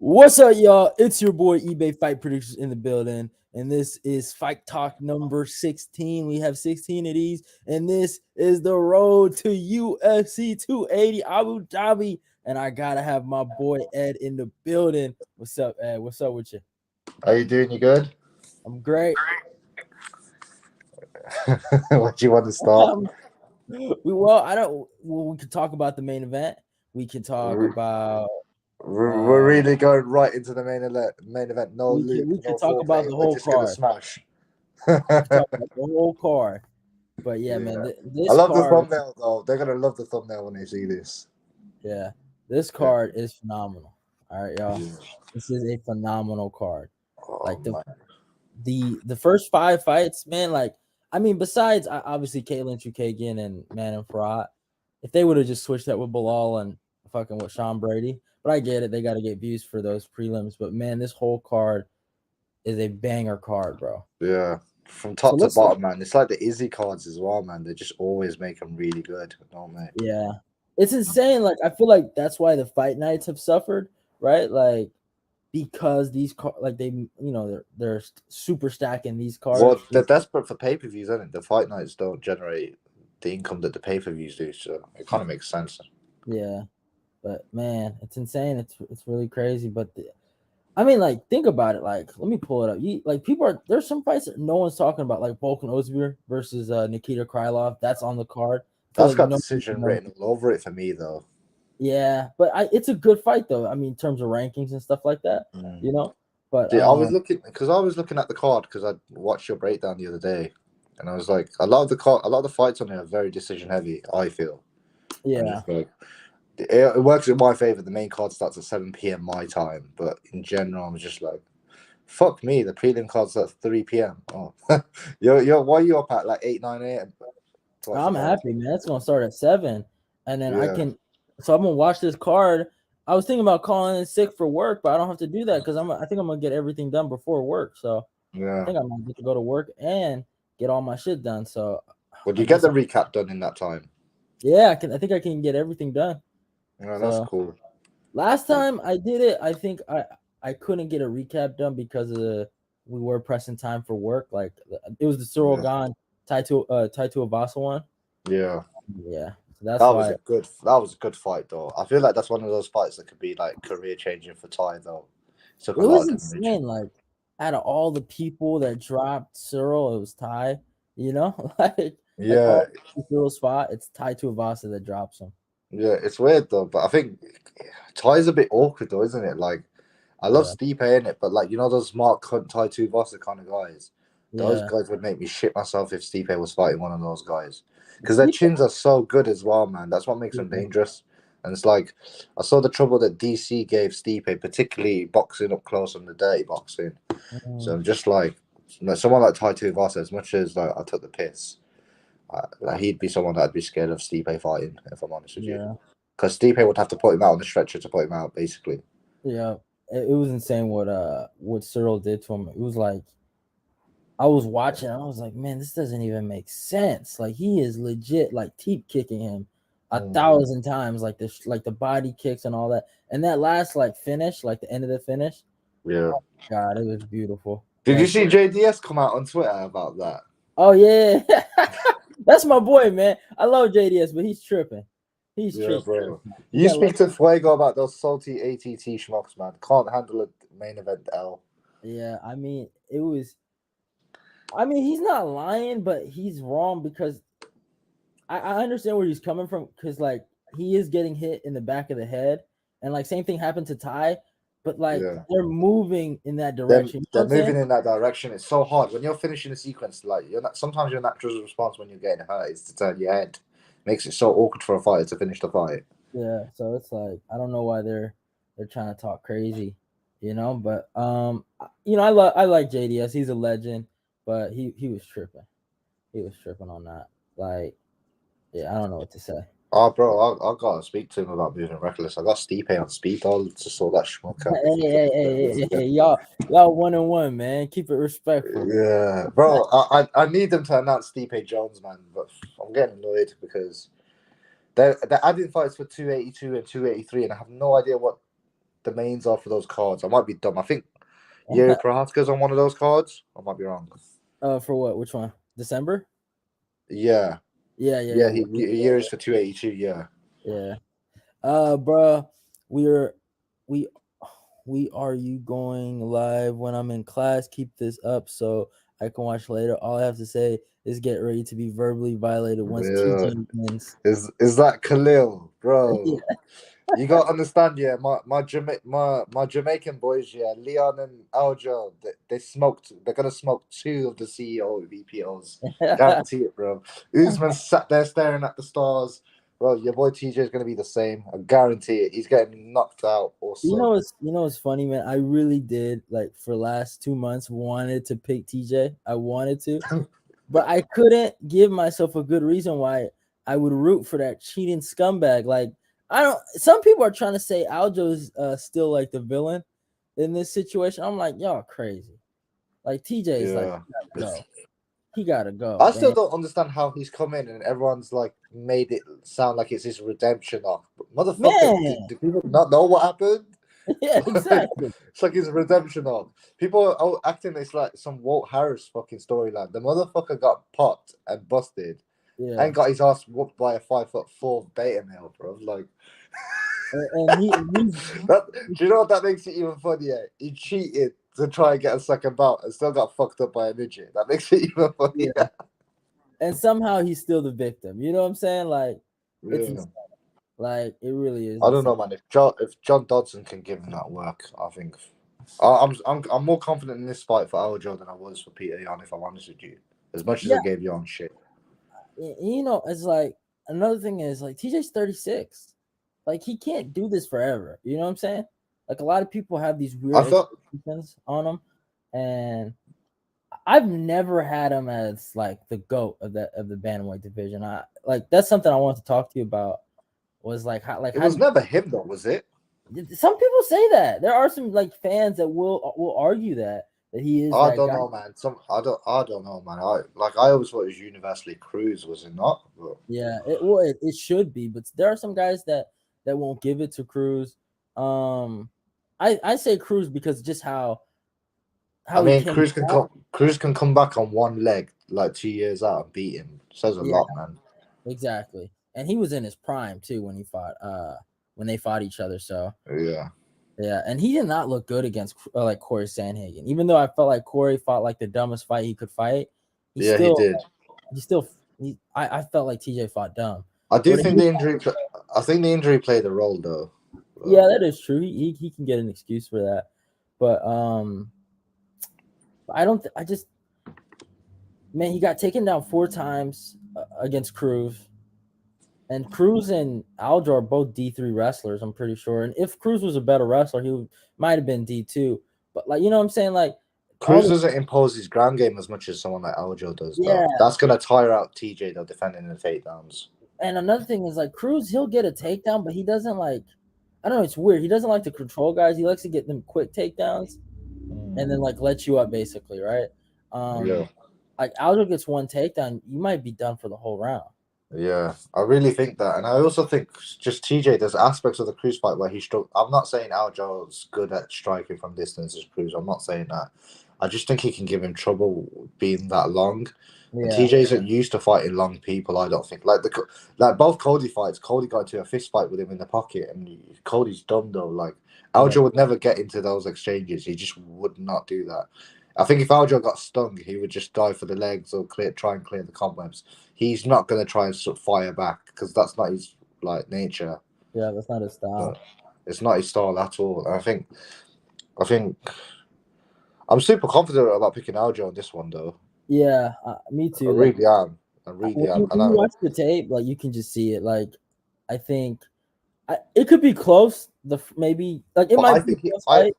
What's up, y'all? It's your boy eBay Fight Producers in the building, and this is Fight Talk number 16. We have 16 of these, and this is the road to UFC 280 Abu Dhabi. And I gotta have my boy Ed in the building. What's up, Ed? What's up with you? How you doing? You good? I'm great. What do you want to start? I don't. Well, we can talk about the main event. We can talk We're, about. we're Uh, really going right into the main event. No we can loop, we can no talk about foreplay. the We're whole just gonna card. smash. We can talk about the whole card. But yeah, man, Yeah, I this love the card. thumbnail though. They're gonna love the thumbnail when they see this. Yeah, this Yeah. card is phenomenal. All right, y'all. Yeah. This is a phenomenal card. Oh Like man. the first five fights, man. Like I mean, besides obviously Caitlin Chukagian and Manon Farad, if they would have just switched that with Bilal and fucking with Sean Brady, but I get it. They got to get views for those prelims. But man, this whole card is a banger card, bro. Yeah. From So top to let's bottom, man. It's like the Izzy cards as well, man. They just always make them really good, don't they? yeah, it's insane. Like I feel like that's why the fight nights have suffered, right? Like because these like they they're super stacking these cards. Well, they're desperate for pay-per-views, isn't it? The fight nights don't generate the income that the pay-per-views do, so it kind of makes sense. Yeah, but man, it's insane. It's really crazy. But I mean, like think about it. Like let me pull it up. Like people are there's some fights that no one's talking about, like Volkan Ozdemir versus Nikita Krylov. That's on the card. I feel That's like got decision knows. written all over it for me, though. Yeah, but it's a good fight though. I mean, in terms of rankings and stuff like that, Mm. you know. But See, I was looking at the card because I watched your breakdown the other day, and I was like, a lot of the fights on here are very decision heavy. I feel, and yeah, just like it works in my favor. The main card starts at 7 p.m. my time, but in general, I'm just like, fuck me. The prelim card starts at 3 p.m. Oh, you're why are you up at like 8 9 a.m. to watch the I'm fight? happy, man. It's gonna start at 7, and then I Yeah, can. So I'm gonna watch this card. I was thinking about calling in sick for work, but I don't have to do that because I think I'm gonna get everything done before work. So I yeah. think I'm gonna get to go to work and get all my shit done. So Would I you get guess, the recap done in that time? yeah, I can. I think I can get everything done. Yeah, that's So cool. last time I did it, I think I couldn't get a recap done because of we were pressing time for work. Like it was the Cyril Yeah, Gane Taito Avasa one. yeah. Yeah, so that's why. That was a good fight though. I feel like that's one of those fights that could be like career changing for Ty though. It took a It lot was of damage. insane. Like out of all the people that dropped Cyril, it was Ty. You know, like Yeah, all Cyril's spot, it's Ty Tuivasa that drops him. yeah, it's weird though, but I think Ty's a bit awkward though, isn't it? Like I love Yeah, Stipe in it, but like you know those Mark Hunt, Ty Tuivasa kind of guys. Those yeah. guys would make me shit myself if Stipe was fighting one of those guys because their Stipe, chins are so good as well, man. That's what makes them yeah. dangerous. And it's like I saw the trouble that DC gave Stipe, particularly boxing up close on the dirty boxing. So Mhm. I'm just like someone like Tai Tuivasa, as much as like I took the piss, like he'd be someone that I'd be scared of Stipe fighting, if I'm honest with you. Yeah, Because Stipe would have to put him out on the stretcher to put him out, basically. yeah. It was insane what Cyril did to him. It was like I was watching. I was like, man, this doesn't even make sense. Like he is legit like teep kicking him a Mm. thousand times, like like the body kicks and all that. And that last like finish, like the end of the finish, Yeah. God, it was beautiful. Did you Like, see JDS come out on Twitter about that? oh yeah, that's my boy, man. I love JDS, but he's tripping. He's Yeah, tripping. bro. You You gotta speak to Fuego about those salty ATT schmucks, man. Can't handle a main event L. yeah, I mean, it was. I mean, he's not lying, but he's wrong because I understand where he's coming from because like he is getting hit in the back of the head, and like same thing happened to Ty, but like Yeah. they're moving in that They're, direction. You know what they're I'm saying? moving in that direction. It's so hard when you're finishing a sequence. Like you're not. Sometimes your natural response when you're getting hurt is to turn your head. Makes it so awkward for a fighter to finish the fight. Yeah. So it's like I don't know why they're trying to talk crazy, you know. But I like JDS. He's a legend, but he was tripping. He was tripping on that. Like yeah, I don't know what to say. Oh, bro, I gotta speak to him about moving reckless. I got Stipe on speed dial to sort that schmuck out if Hey, he hey, comes hey, there. hey, hey, y'all 1-1, man. Keep it respectful. Yeah, bro, I need them to announce Stipe Jones, man, but I'm getting annoyed because they're adding fights for 282 and 283, and I have no idea what the mains are for those cards. I might be dumb. I think Yuri Prohaska's on one of those cards. I might be wrong. For what? Which one? December? Yeah. Yeah. Yuri's for 282. Yeah. Yeah. Bro, we are you going live when I'm in class? Keep this up so I can watch later. All I have to say is get ready to be verbally violated once TJ wins. Is that Khalil, bro? Yeah. You gotta understand, yeah. My Jamaican boys, yeah, Leon and Aljo, they smoked. They're gonna smoke 2 of the CEO VPOs. Guarantee it, bro. Usman sat there staring at the stars. Bro, your boy TJ is gonna be the same. I guarantee it. He's getting knocked out or You something. know what's funny, man? I really did, like, for last 2 months wanted to pick TJ. I wanted to, but I couldn't give myself a good reason why I would root for that cheating scumbag. Like, I don't. Some people are trying to say Aljo's still like the villain in this situation. I'm like, y'all crazy. Like TJ is like, he gotta go. I still don't understand how he's come in and everyone's like made it sound like it's his redemption arc. Motherfucker, do people not know what happened? Yeah, exactly. It's like his redemption arc. People are acting it's like some Walt Harris fucking storyline. The motherfucker got popped and busted. Yeah. And got his ass whooped by a 5'4" beta male, bro. Like, and do you know what that makes it even funnier? He cheated to try and get a second bout and still got fucked up by a midget. That makes it even funnier. Yeah. And somehow he's still the victim. You know what I'm saying? Like, it's like it really is. I don't know, man. If John Dodson can give him that work, I think I'm more confident in this fight for Aljo than I was for Peter Yan. If I'm honest with you, as much as I gave Yan shit. You know, it's like another thing is like TJ's 36. Like he can't do this forever. You know what I'm saying? Like a lot of people have these weird expectations on him, and I've never had him as like the GOAT of the bantamweight division. I like that's something I wanted to talk to you about. Was like how it was never him though, was it? Some people say that. There are some like fans that will argue that he is. I don't know, man. I don't know, man. I always thought it was universally Cruz, was it not? But... Yeah, it should be, but there are some guys that won't give it to Cruz. I say Cruz because just how I mean, Cruz can come back on one leg like 2 years out and beat him. Says a lot, man. Exactly, and he was in his prime too when he fought. When they fought each other, so yeah, and he did not look good against like Corey Sandhagen. Even though I felt like Corey fought like the dumbest fight he could fight, he did. I felt like TJ fought dumb. I do think the injury. I think the injury played a role, though. Yeah, that is true. He can get an excuse for that, but I don't. I just man, he got taken down 4 times against Cruz. And Cruz and Aljo are both D3 wrestlers, I'm pretty sure. And if Cruz was a better wrestler, he might have been D2. But like, you know what I'm saying? Like Cruz doesn't impose his ground game as much as someone like Aljo does. Yeah, though. That's gonna tire out TJ though, defending the takedowns. And another thing is like Cruz, he'll get a takedown, but he doesn't like. I don't know. It's weird. He doesn't like to control guys. He likes to get them quick takedowns, and then like let you up basically, right? Like Aljo gets one takedown, you might be done for the whole round. Yeah, I really think that, and I also think just TJ. There's aspects of the Cruz fight where he struck. I'm not saying Aljo's good at striking from distance as Cruz. I'm not saying that. I just think he can give him trouble being that long. Yeah. And TJ isn't used to fighting long people. I don't think like both Cody fights. Cody got into a fist fight with him in the pocket, and Cody's dumb though. Like Aljo would never get into those exchanges. He just would not do that. I think if Aljo got stung, he would just dive for the legs or try and clear the cobwebs. He's not going to try and sort of fire back because that's not his like nature. Yeah, that's not his style. It's not his style at all. And I think I'm super confident about picking Aljo on this one, though. Yeah, me too. I really am. When you watch the tape, like you can just see it. Like I think it could be close. Maybe like it might be. I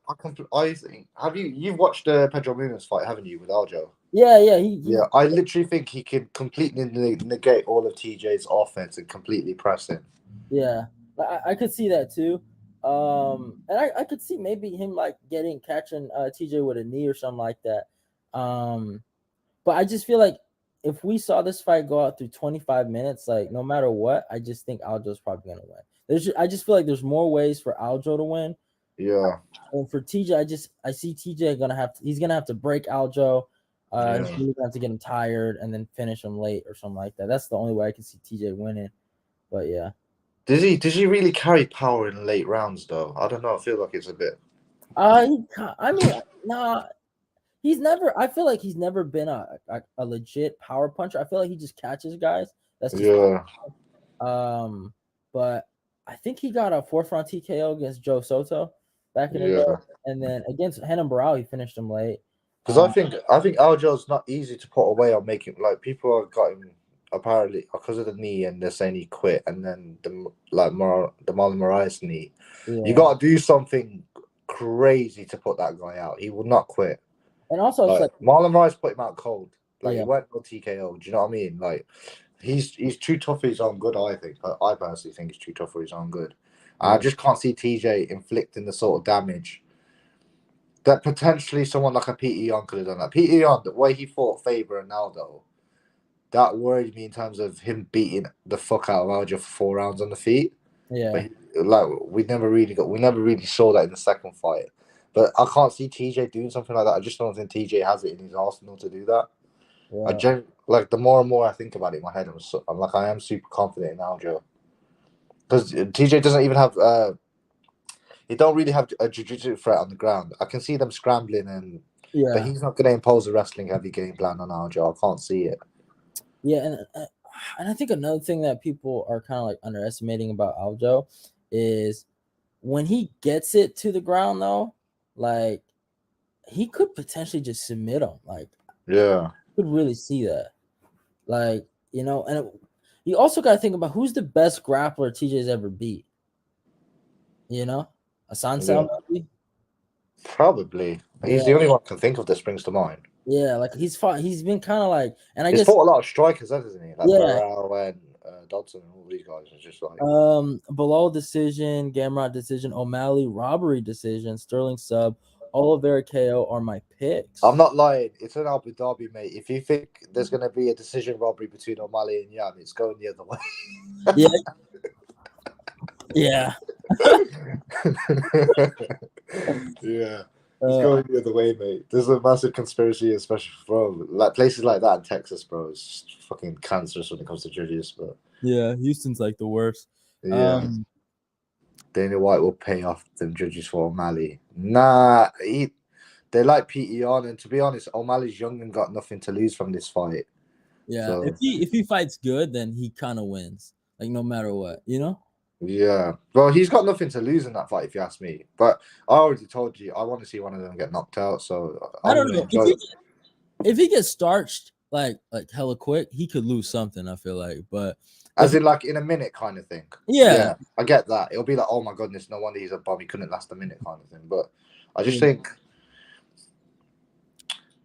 think. Have you've watched Pedro Munoz fight, haven't you, with Aljo? Yeah. I literally think he can completely negate all of TJ's offense and completely press him. Yeah, I could see that too. And I could see maybe him like catching TJ with a knee or something like that. But I just feel like if we saw this fight go out through 25 minutes, like no matter what, I just think Aljo's probably gonna win. I just feel like there's more ways for Aljo to win. Yeah. And for TJ, I see TJ he's gonna have to break Aljo. He's Yeah. really gonna have to get him tired and then finish him late or something like that. That's the only way I can see TJ winning. But yeah. Does he really carry power in late rounds though? I don't know. I feel like it's a bit. I mean, nah, he's never. I feel like he's never been a legit power puncher. I feel like he just catches guys. That's just Yeah. But I think he got a 4th round TKO against Joe Soto back in the day, Yeah. and then against Renan Barão, he finished him late. Because I think Aljo's not easy to put away or make him like people have got him apparently because of the knee and they're saying he quit and then the Marlon Moraes knee. Yeah. You got to do something crazy to put that guy out. He will not quit. And also, it's like Marlon Moraes put him out cold. Like Yeah. he went no TKO. Do you know what I mean? Like he's too tough for his own good. I think. I personally think he's too tough for his own good. I just can't see TJ inflicting the sort of damage that potentially someone like a Pete Young could have done. That Pete Young, the way he fought Faber and Aldo, that worried me in terms of him beating the fuck out of Aljo for 4 rounds on the feet. Yeah. But we never really saw that in the second fight. But I can't see TJ doing something like that. I just don't think TJ has it in his arsenal to do that. Yeah. Like the more and more I think about it in my head, I'm like I am super confident in Aljo because TJ doesn't even have he don't really have a jiu-jitsu threat on the ground. I can see them scrambling but he's not going to impose a wrestling heavy game plan on Aljo. I can't see it. Yeah, and I think another thing that people are kind of like underestimating about Aljo is when he gets it to the ground though, like he could potentially just submit him. Like Yeah, you could really see that. Like, you know, and you also got to think about who's the best grappler TJ's ever beat. You know, Assunção maybe? probably. He's the only one I can think of that springs to mind. Yeah, like he's been kind of like, and I He's guess fought a lot of strikers, hasn't he? Like Yeah. Barao and Dodson and all these guys. It's just like Below decision, Gamrot decision, O'Malley robbery decision, Sterling sub, Oliveira KO are my picks. I'm not lying. It's an Abu Dhabi, mate. If you think there's going to be a decision robbery between O'Malley and Yan, it's going the other way. Yeah. Yeah. It's going the other way, mate. There's a massive conspiracy, especially bro. Like places like that in Texas, bro. It's just fucking cancerous when it comes to judges. But yeah, Houston's like the worst. Yeah. Dana White will pay off them judges for O'Malley. Nah, they like Pete on, and to be honest, O'Malley's young and got nothing to lose from this fight. Yeah, So- if he fights good, then he kind of wins. Like no matter what, you know. Yeah. Well, he's got nothing to lose in that fight, if you ask me. But I already told you, I want to see one of them get knocked out. So I don't know if he gets starched like hella quick, he could lose something. I feel like, but as in like in a minute kind of thing. Yeah. I get that. It'll be like, oh my goodness, no wonder he's a bum. He couldn't last a minute kind of thing. But I just think,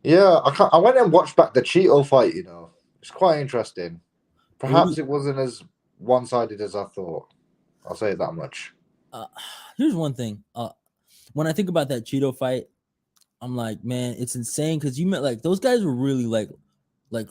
I went and watched back the Cheeto fight. You know, it's quite interesting. Perhaps it wasn't as one-sided as I thought. I'll say that much. Here's one thing. When I think about that Cheeto fight, I'm like, man, it's insane because you met like those guys were really like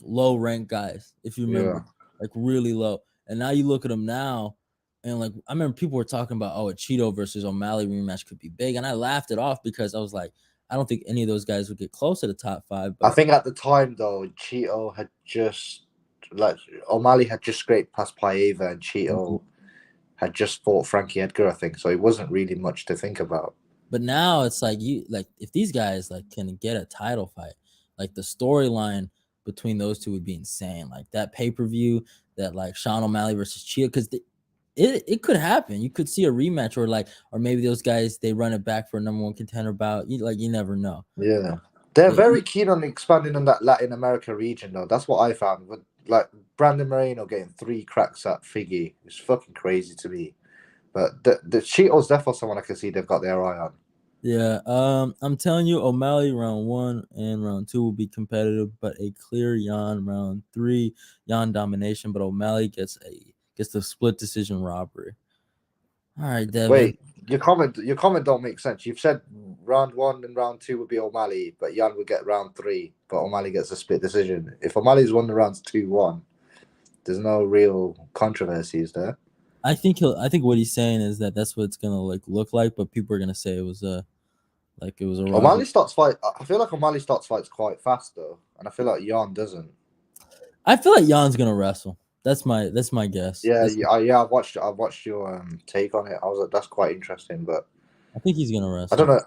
low rank guys, if you remember, like really low. And now you look at them now, and like I remember people were talking about, oh, a Cheeto versus O'Malley rematch could be big, and I laughed it off because I was like, I don't think any of those guys would get close to the top 5. But I think at the time though, Cheeto had just O'Malley had just scraped past Paiva, and Cheeto had just fought Frankie Edgar, I think. So it wasn't really much to think about. But now it's like if these guys like can get a title fight, like the storyline between those two would be insane. Like that pay-per-view, that like Sean O'Malley versus Cheeto, because it could happen. You could see a rematch, or maybe those guys they run it back for a number 1 contender bout. You never know. Yeah, they're very keen on expanding on that Latin America region, though. That's what I found with like Brandon Moreno getting 3 cracks at Figgy. It's fucking crazy to me. But the Cheeto's definitely someone I can see they've got their eye on. Yeah, I'm telling you, O'Malley round 1 and round 2 will be competitive, but a clear Yan round 3, Yan domination. But O'Malley gets the split decision robbery. All right, Devin. Wait, your comment don't make sense. You've said round 1 and round 2 would be O'Malley, but Yan would get round 3, but O'Malley gets a split decision. If O'Malley's won the rounds 2-1, there's no real controversy, is there? I think what he's saying is that that's what it's gonna look like, but people are gonna say it was a robbery. O'Malley starts fight. I feel like O'Malley starts fights quite fast though, and I feel like Jan doesn't. I feel like Jan's gonna wrestle. That's my guess. Yeah, I watched your take on it. I was like, that's quite interesting, but I think he's gonna wrestle. I don't know.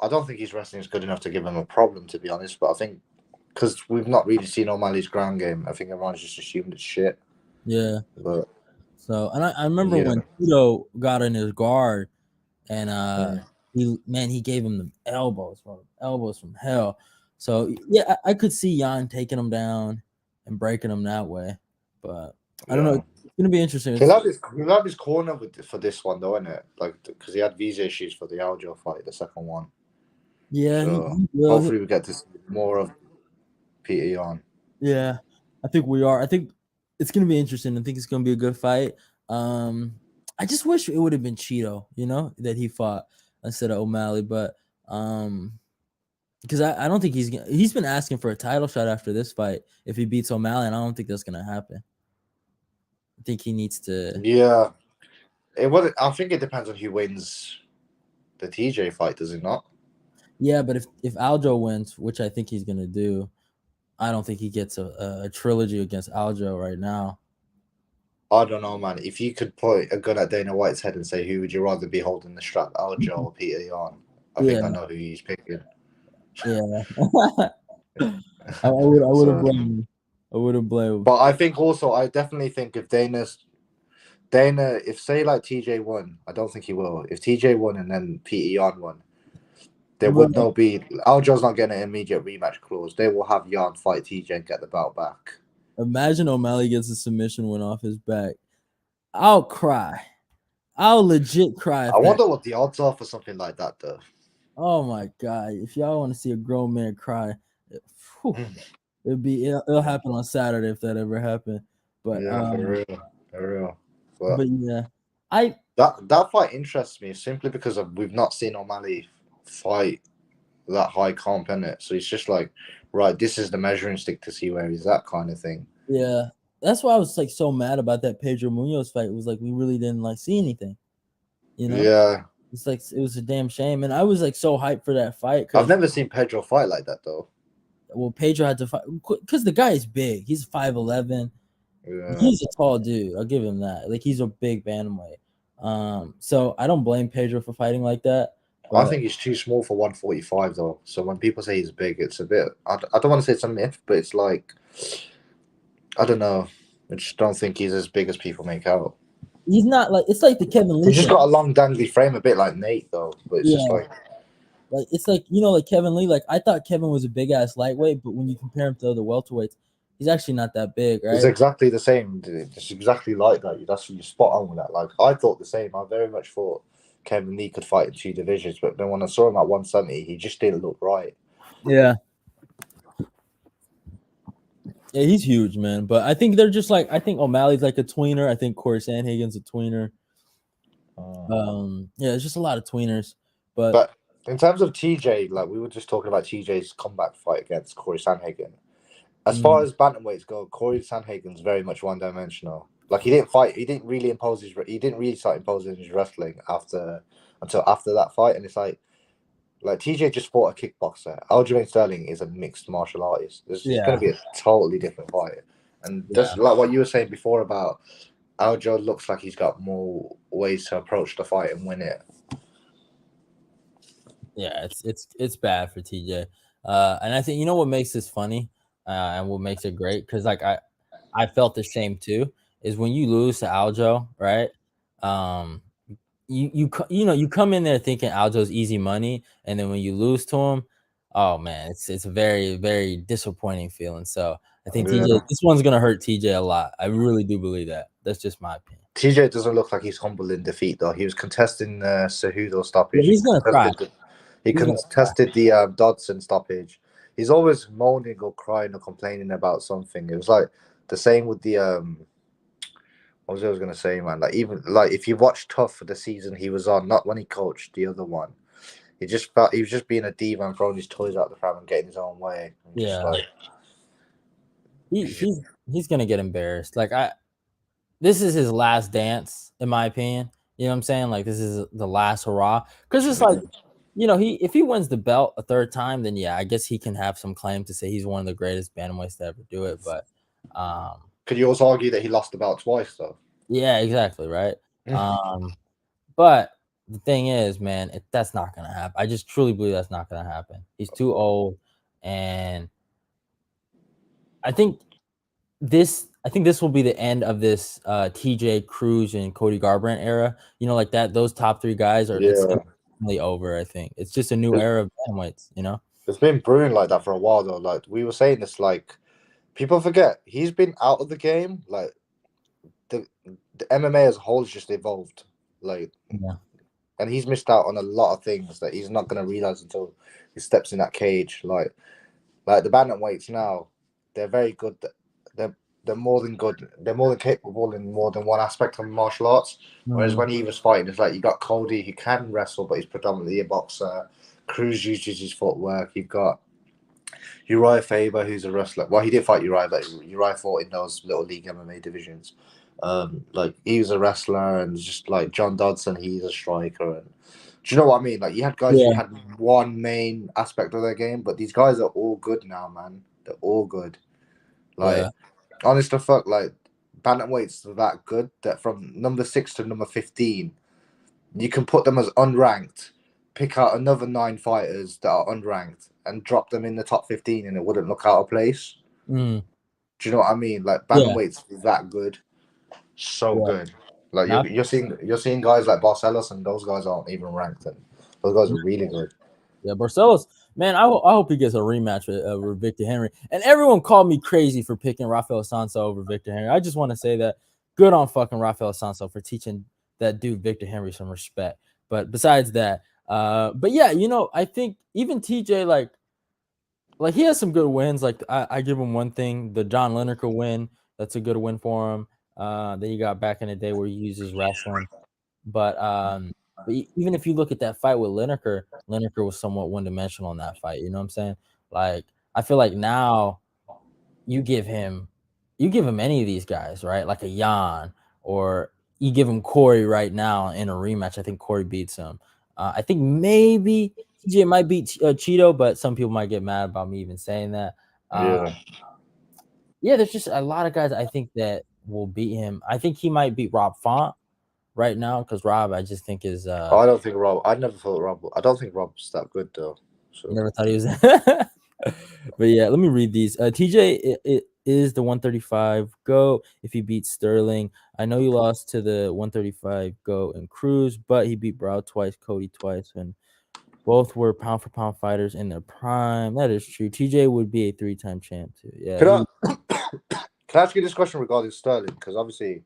I don't think his wrestling is good enough to give him a problem, to be honest. But I think because we've not really seen O'Malley's ground game, I think everyone's just assumed it's shit. Yeah. But so, and I remember when Tito got in his guard, and he gave him the elbows from hell. So yeah, I could see Jan taking him down and breaking him that way, but I don't know. It's gonna be interesting. He'll have his corner for this one though, isn't it? Like because he had visa issues for the Aljo fight, the second one. Yeah, so hopefully we get to see more of Peter Yan. Yeah, I think we are. I think it's gonna be interesting. I think it's gonna be a good fight. I just wish it would have been Cheeto, that he fought instead of O'Malley, but because I don't think he's been asking for a title shot after this fight if he beats O'Malley, and I don't think that's gonna happen. I think he needs to. Yeah, I think it depends on who wins the TJ fight, does it not? Yeah, but if Aljo wins, which I think he's gonna do, I don't think he gets a trilogy against Aljo right now. I don't know, man. If you could point a gun at Dana White's head and say, who would you rather be holding the strap, Aljo or Peter Yan? I think I know who he's picking. Yeah. I would have blamed him. I would have blamed. But I think also, I definitely think if Dana, if say like TJ won, I don't think he will. If TJ won and then Peter Yan won, there would not be. Aljo's not getting an immediate rematch clause. They will have Yan fight TJ and get the belt back. Imagine O'Malley gets a submission win off his back. I'll cry. I'll legit cry. I wonder what the odds are for something like that, though. Oh my god! If y'all want to see a grown man cry, it'll happen on Saturday if that ever happened. But yeah, for real. But yeah, that fight interests me simply because we've not seen O'Malley fight that high comp in it. So it's just like, right, this is the measuring stick to see where he's at, kind of thing. Yeah, that's why I was so mad about that Pedro Munoz fight. It was we really didn't see anything, Yeah. It's it was a damn shame, and I was so hyped for that fight. I've never seen Pedro fight like that though. Well, Pedro had to fight because the guy is big. He's 5'11". Yeah. He's a tall dude. I'll give him that. He's a big bantamweight. So I don't blame Pedro for fighting like that. I think he's too small for 145 though. So when people say he's big, it's a bit. I don't want to say it's a myth, but it's I don't know. I just don't think he's as big as people make out. He's not it's like the Kevin Lee. He's just got a long dangly frame, a bit like Nate though. But it's just it's like Kevin Lee. I thought Kevin was a big ass lightweight, but when you compare him to other welterweights, he's actually not that big, right? It's exactly the same. It's exactly like that. That's you're spot on with that. I thought the same. I very much thought Kevin Lee could fight in 2 divisions, but then when I saw him at 170, he just didn't look right. Yeah. Yeah, he's huge, man. But I think they're just I think O'Malley's a tweener. I think Corey Sandhagen's a tweener. Yeah, it's just a lot of tweeners. But in terms of TJ, we were just talking about TJ's comeback fight against Corey Sandhagen. As far as bantamweights go, Corey Sandhagen's very much one-dimensional. He didn't fight. He didn't really start imposing his wrestling until after that fight. And it's TJ just fought a kickboxer. Aljamain Sterling is a mixed martial artist. It's going to be a totally different fight. And just like what you were saying before about Aljo, looks like he's got more ways to approach the fight and win it. Yeah, it's bad for TJ. And I think what makes this funny and what makes it great, because I felt the shame too, is when you lose to Aljo, right? You come in there thinking Aljo's easy money, and then when you lose to him, oh man, it's a very, very disappointing feeling. So I think TJ, this one's gonna hurt TJ a lot. I really do believe that. That's just my opinion. TJ doesn't look like he's humble in defeat though. He was contesting the Cejudo stoppage. Yeah, he's gonna cry. He contested the Dodson stoppage. He's always moaning or crying or complaining about something. It was the same with the what was I going to say, man? If you watch Tough for the season he was on, not when he coached the other one, he was just being a diva and throwing his toys out the pram and getting his own way. Yeah, he's gonna get embarrassed. this is his last dance, in my opinion. You know what I'm saying? Like this is the last hurrah. Because it's like, if he wins the belt a third time, then yeah, I guess he can have some claim to say he's one of the greatest bantamweights to ever do it. But Could you also argue that he lost the belt twice though? yeah, exactly, right. But the thing is, man, that's not gonna happen. I just truly believe that's not gonna happen. He's too old, and I think this will be the end of this TJ Cruz and Cody Garbrandt era. Like that. Those top three guys it's definitely over. I think it's just a new era of bantamweights. It's been brewing like that for a while though. Like we were saying this, like people forget he's been out of the game. Like the MMA as a whole has just evolved. Like and he's missed out on a lot of things that he's not gonna realize until he steps in that cage. Like the bantamweights now, they're very good. They're more than good. They're more than capable in more than one aspect of martial arts. Whereas when he was fighting, it's like you got Cody, he can wrestle, but he's predominantly a boxer. Cruz uses his footwork. You've got Uriah Faber, who's a wrestler. Well, he did fight Uriah, but Uriah fought in those little league MMA divisions. Like he was a wrestler, and just like John Dodson, he's a striker. And do you know what I mean? Like you had guys who had one main aspect of their game, but these guys are all good now, man. They're all good. Like honest to fuck, like bantamweights are that good that from number 6 to number 15, you can put them as unranked, pick out another 9 fighters that are unranked, and drop them in the top 15, and it wouldn't look out of place. Do you know what I mean? Like bantamweights is that good, so good. Like you're seeing guys like Barcelos, and those guys aren't even ranked, and those guys are really good. Yeah, Barcelos, man, I hope he gets a rematch with Victor Henry. And everyone called me crazy for picking Rafael Sanso over Victor Henry. I just want to say that good on fucking Rafael Sanso for teaching that dude Victor Henry some respect. But besides that, but yeah, I think even TJ, like he has some good wins. Like I give him one thing, the John Lineker win. That's a good win for him. That he got back in the day where he uses wrestling. But even if you look at that fight with Lineker was somewhat one-dimensional in that fight. You know what I'm saying? Like I feel like now you give him any of these guys, right? Like a Jan, or you give him Corey right now in a rematch. I think Corey beats him. I think maybe TJ might beat Cheeto, but some people might get mad about me even saying that. Yeah, there's just a lot of guys I think that will beat him. I think he might beat Rob Font right now, because Rob, I just think is. I don't think Rob. I never thought Rob. I don't think Rob's that good though. So. Never thought he was. But yeah, let me read these. TJ it is the 135 GOAT if he beats Sterling. I know you lost to the 135 GOAT and Cruz, but he beat Brow twice, Cody twice, and both were pound for pound fighters in their prime. That is true. TJ would be a 3-time champ too. Yeah. Can I ask you this question regarding Sterling? Because obviously,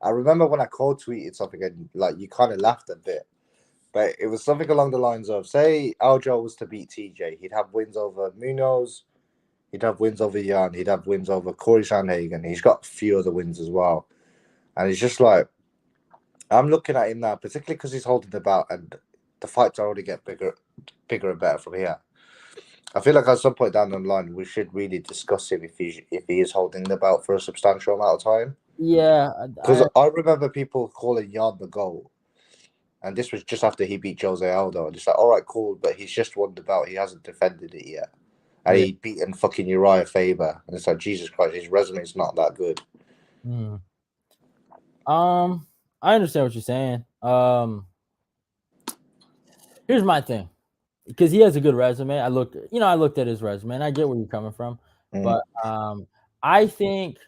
I remember when I quote tweeted something and like you kind of laughed a bit, but it was something along the lines of, say Aljo was to beat TJ, he'd have wins over Munoz, he'd have wins over Jan, he'd have wins over Corey Sandhagen. He's got a few other wins as well, and it's just like I'm looking at him now, particularly because he's holding the belt and the fights already get bigger and better from here. I feel like at some point down the line we should really discuss him if he is holding the belt for a substantial amount of time. Yeah, because I remember people calling Jan the GOAT, and this was just after he beat Jose Aldo. And it's like, all right, cool, but he's just won the belt. He hasn't defended it yet, and he'd beaten fucking Uriah Faber. And it's like, Jesus Christ, his resume is not that good. I understand what you're saying. Here's my thing, because he has a good resume. I looked at his resume, and I get where you're coming from, but I think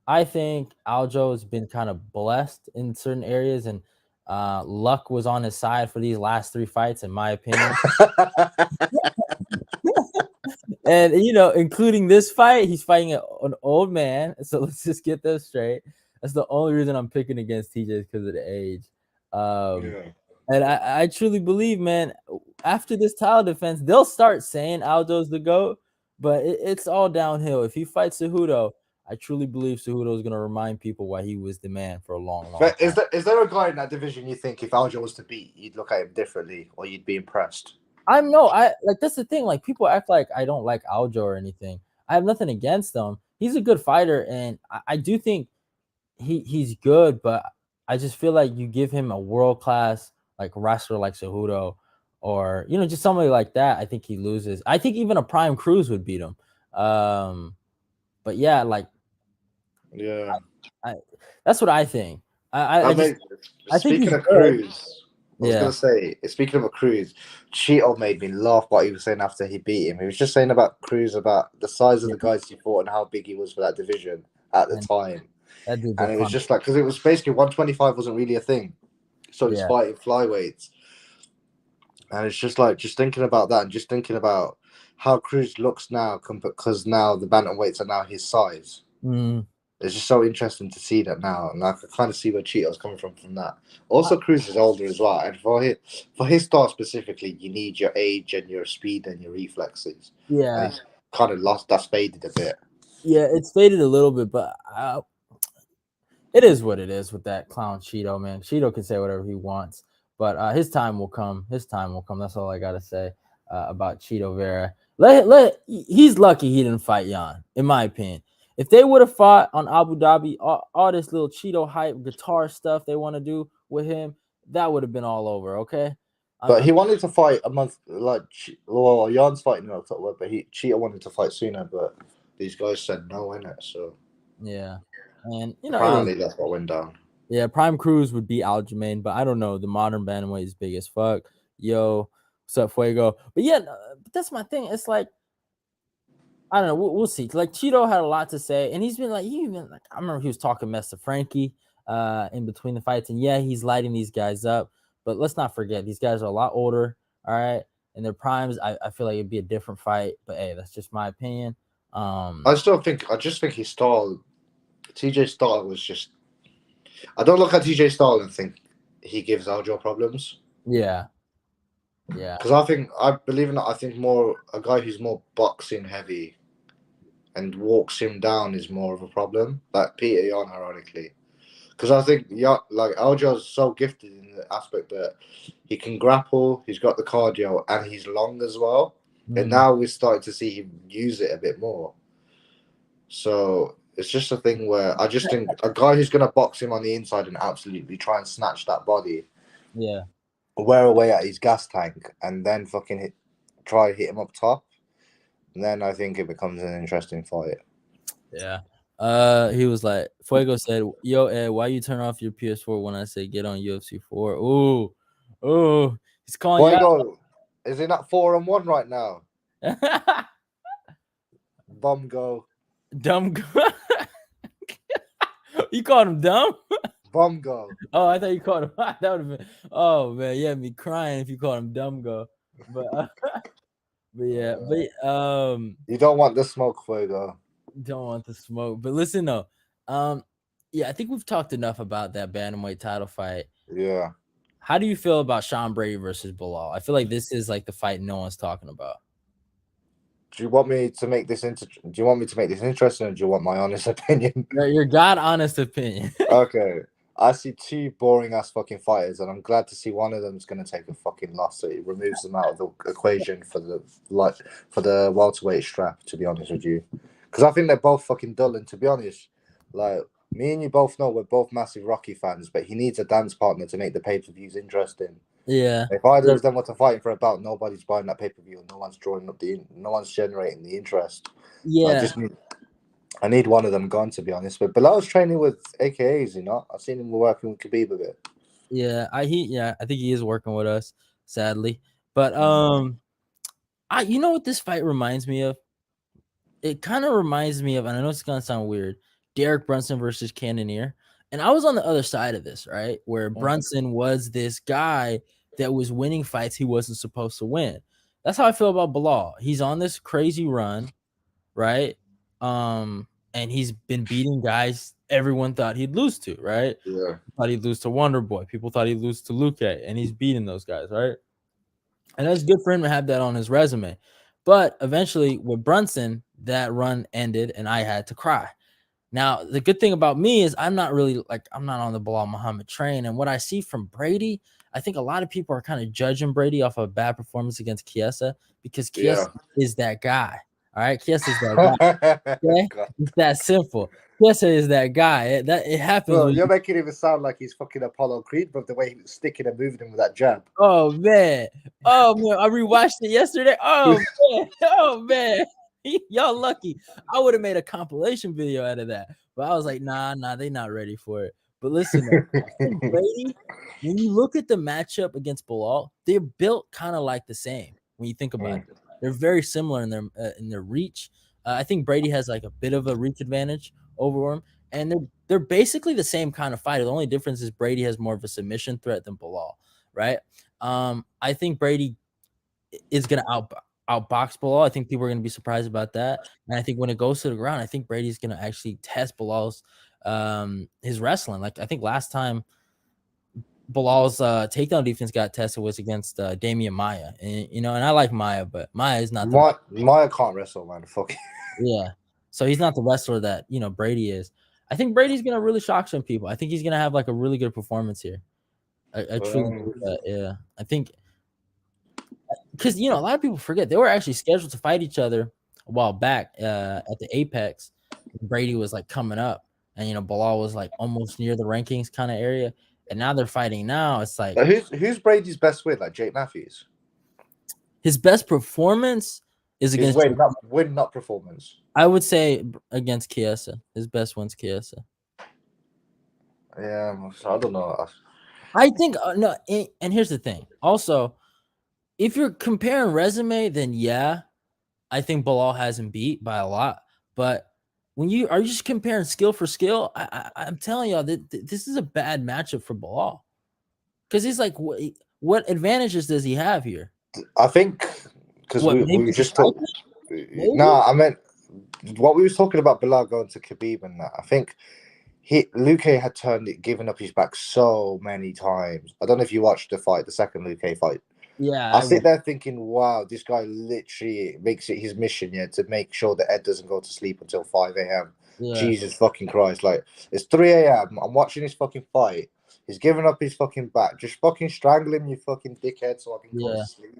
I think Aljo has been kind of blessed in certain areas, and luck was on his side for these last 3 fights, in my opinion. And including this fight, he's fighting an old man. So let's just get this straight. That's the only reason I'm picking against TJ, is because of the age. And I truly believe, man, after this title defense, they'll start saying Aljo's the GOAT, but it's all downhill. If he fights Cejudo, I truly believe Cejudo is going to remind people why he was the man for a long time. Is there a guy in that division you think if Aljo was to beat, you'd look at him differently, or you'd be impressed? That's the thing. Like, people act like I don't like Aljo or anything. I have nothing against them. he's a good fighter, and I do think he's good, but I just feel like you give him a world class like wrestler like Cejudo, or just somebody like that. I think he loses. I think even a Prime Cruz would beat him. But yeah, like Yeah. I that's what I think. I just I think Speaking he's of good. Cruz, I was Yeah, gonna say, speaking of a Cruz, Cheeto made me laugh what he was saying after he beat him. He was just saying about Cruz, about the size of yeah, the guys he fought and how big he was for that division at the man, time. that dude's a And it was fun. just like, because it was basically 125 wasn't really a thing. So he's Yeah, fighting flyweights. And it's just like, just thinking about that and just thinking about how Cruz looks now, because now the bantamweights are now his size. mm, It's just so interesting to see that now, and I can kind of see where Cheeto's coming from that. Also, Cruz is older as well, and for his style specifically, you need your age and your speed and your reflexes, and yeah, he's kind of lost. That's faded a bit. yeah. It's faded a little bit, but it is what it is with that clown Cheeto, man. Cheeto can say whatever he wants, but his time will come. His time will come. That's all I gotta say about Cheeto Vera. He's lucky he didn't fight Jan, in my opinion. If they would have fought on Abu Dhabi, all this little Cheeto hype guitar stuff they want to do with him, that would have been all over. Okay, But I'm he wanted to fight a month, like, well, Jan's fighting in October, but Cheetah wanted to fight sooner, but these guys said no in it, so yeah, and it is. apparently that's what went down. Yeah, Prime Cruz would be Aljamain, but I don't know. The modern bantamweight is big as fuck. Yo, what's up, Fuego? But yeah, but that's my thing. It's like I don't know. We'll see. Like Cheeto had a lot to say, and he's been like, I remember he was talking mess to Frankie in between the fights, and yeah, he's lighting these guys up. But let's not forget, these guys are a lot older. All right, in their primes, I feel like it'd be a different fight. But hey, that's just my opinion. I just think his style, TJ style was just. I don't look at TJ style and think he gives Aljo problems. Yeah, yeah, Because I believe in it. I think more a guy who's more boxing heavy and walks him down is more of a problem. Like Peter Yan, ironically. Because I think like Aljo's so gifted in the aspect that he can grapple, he's got the cardio, and he's long as well. And mm, now we're starting to see him use it a bit more. So it's just a thing where I just think a guy who's going to box him on the inside and absolutely try and snatch that body, yeah. wear away at his gas tank, and then fucking try hit him up top. And then I think it becomes an interesting fight. Yeah. He was like, Fuego said, "Yo, Ed, why you turn off your PS4 when I say get on UFC 4?" Ooh, ooh, he's calling you Fuego, is he not 4-1 right now? out. Bum go. Dumb. You called him dumb? Bum go. Oh, I thought you called him. That would have been. Oh man, yeah, me crying if you called him dumb. Go, but but yeah, but You don't want the smoke, Fuego. don't want the smoke. But listen though, yeah, I think we've talked enough about that bantamweight title fight. Yeah. How do you feel about Sean Brady versus Bilal? I feel like this is like the fight no one's talking about. Do you want me to make this interesting, or do you want my honest opinion? Your God honest opinion. Okay. I see two boring ass fucking fighters, and I'm glad to see one of them is going to take a fucking loss. So it removes them out of the equation for the welterweight strap. To be honest with you, because I think they're both fucking dull. And to be honest, like me and you both know, we're both massive Rocky fans, but he needs a dance partner to make the pay-per-views interesting. Yeah. If either of them were to fight for a belt, nobody's buying that pay-per-view, and no one's generating the interest. Yeah. I need one of them gone, to be honest. But Bilal's training with AKAs, you know. I've seen him working with Khabib a bit. Yeah. I think he is working with us, sadly. But you know what this fight reminds me of? It kind of reminds me of, and I know it's gonna sound weird, Derek Brunson versus Cannonier. And I was on the other side of this, right? Where Brunson was this guy that was winning fights he wasn't supposed to win. That's how I feel about Bilal. He's on this crazy run, right? And he's been beating guys everyone thought he'd lose to, right? Yeah. Thought he'd lose to Wonder Boy. People thought he'd lose to Luke, and he's beating those guys, right? And that's good for him to have that on his resume. But eventually, with Brunson, that run ended, and I had to cry. Now, the good thing about me is I'm not on the Bilal Muhammad train. And what I see from Brady, I think a lot of people are kind of judging Brady off of a bad performance against Chiesa because Chiesa is that guy. All right, Kiesa is that guy. Okay, God. it's that simple. Kiesa is that guy. It happens Bro, when you're making him sound like he's fucking Apollo Creed, bro, the way he was sticking and moving him with that jab. Oh man, I rewatched it yesterday. Oh man, y'all lucky. I would have made a compilation video out of that, but I was like, nah, they not ready for it. But listen, I think Brady, when you look at the matchup against Bilal, they're built kind of like the same. When you think about it, they're very similar in their reach. I think Brady has like a bit of a reach advantage over him, and they're basically the same kind of fighter. The only difference is Brady has more of a submission threat than Bilal, right? I think Brady is going to outbox Bilal. I think people are going to be surprised about that. And I think when it goes to the ground, I think Brady's going to actually test Bilal's his wrestling. Like I think last time Bilal's takedown defense got tested was against Damian Maia, and and I like Maia, but Maia is not the Maia can't wrestle, man. Fuck. yeah. So he's not the wrestler that Brady is. I think Brady's going to really shock some people. I think he's going to have like a really good performance here. I truly believe that. Yeah, I think because a lot of people forget they were actually scheduled to fight each other a while back at the Apex. Brady was like coming up, and Bilal was like almost near the rankings kind of area, and now they're fighting. Now it's like who's Brady's best with? Like Jake Matthews. His best performance is against win, not performance. I would say against Kiesa. His best one's Kiesa. Yeah, I don't know. I think no, and here's the thing. Also, if you're comparing resume, then yeah, I think Bilal has him beat by a lot. But when you are just comparing skill for skill, I'm telling y'all that this is a bad matchup for Bilal because he's like, what advantages does he have here? I think because we just talked. No, I meant what we was talking about Bilal going to Khabib and that. I think Luque had given up his back so many times. I don't know if you watched the fight, the second Luque fight. Yeah, I sit there thinking, wow, this guy literally makes it his mission, to make sure that Ed doesn't go to sleep until 5 a.m. Yeah. Jesus fucking Christ. Like, it's 3 a.m. I'm watching this fucking fight. He's giving up his fucking back. Just fucking strangling you fucking dickhead so I can go to sleep.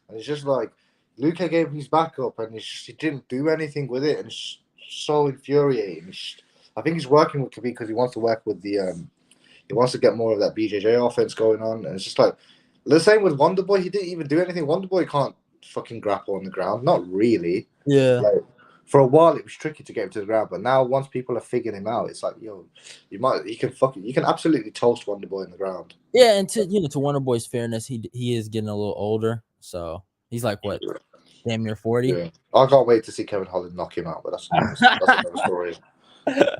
And it's just like, Luque gave his back up and he didn't do anything with it. And it's so infuriating. I think he's working with Khabib because he wants to work with he wants to get more of that BJJ offense going on. And it's just like, the same with Wonderboy. He didn't even do anything. Wonderboy can't fucking grapple on the ground. Not really. Yeah. Like, for a while, it was tricky to get him to the ground. But now, once people have figured him out, it's like, you can absolutely toast Wonderboy on the ground. Yeah, and to Wonderboy's fairness, he is getting a little older. So he's like, what, damn near 40? Yeah. I can't wait to see Kevin Holland knock him out, but that's another story. Yeah.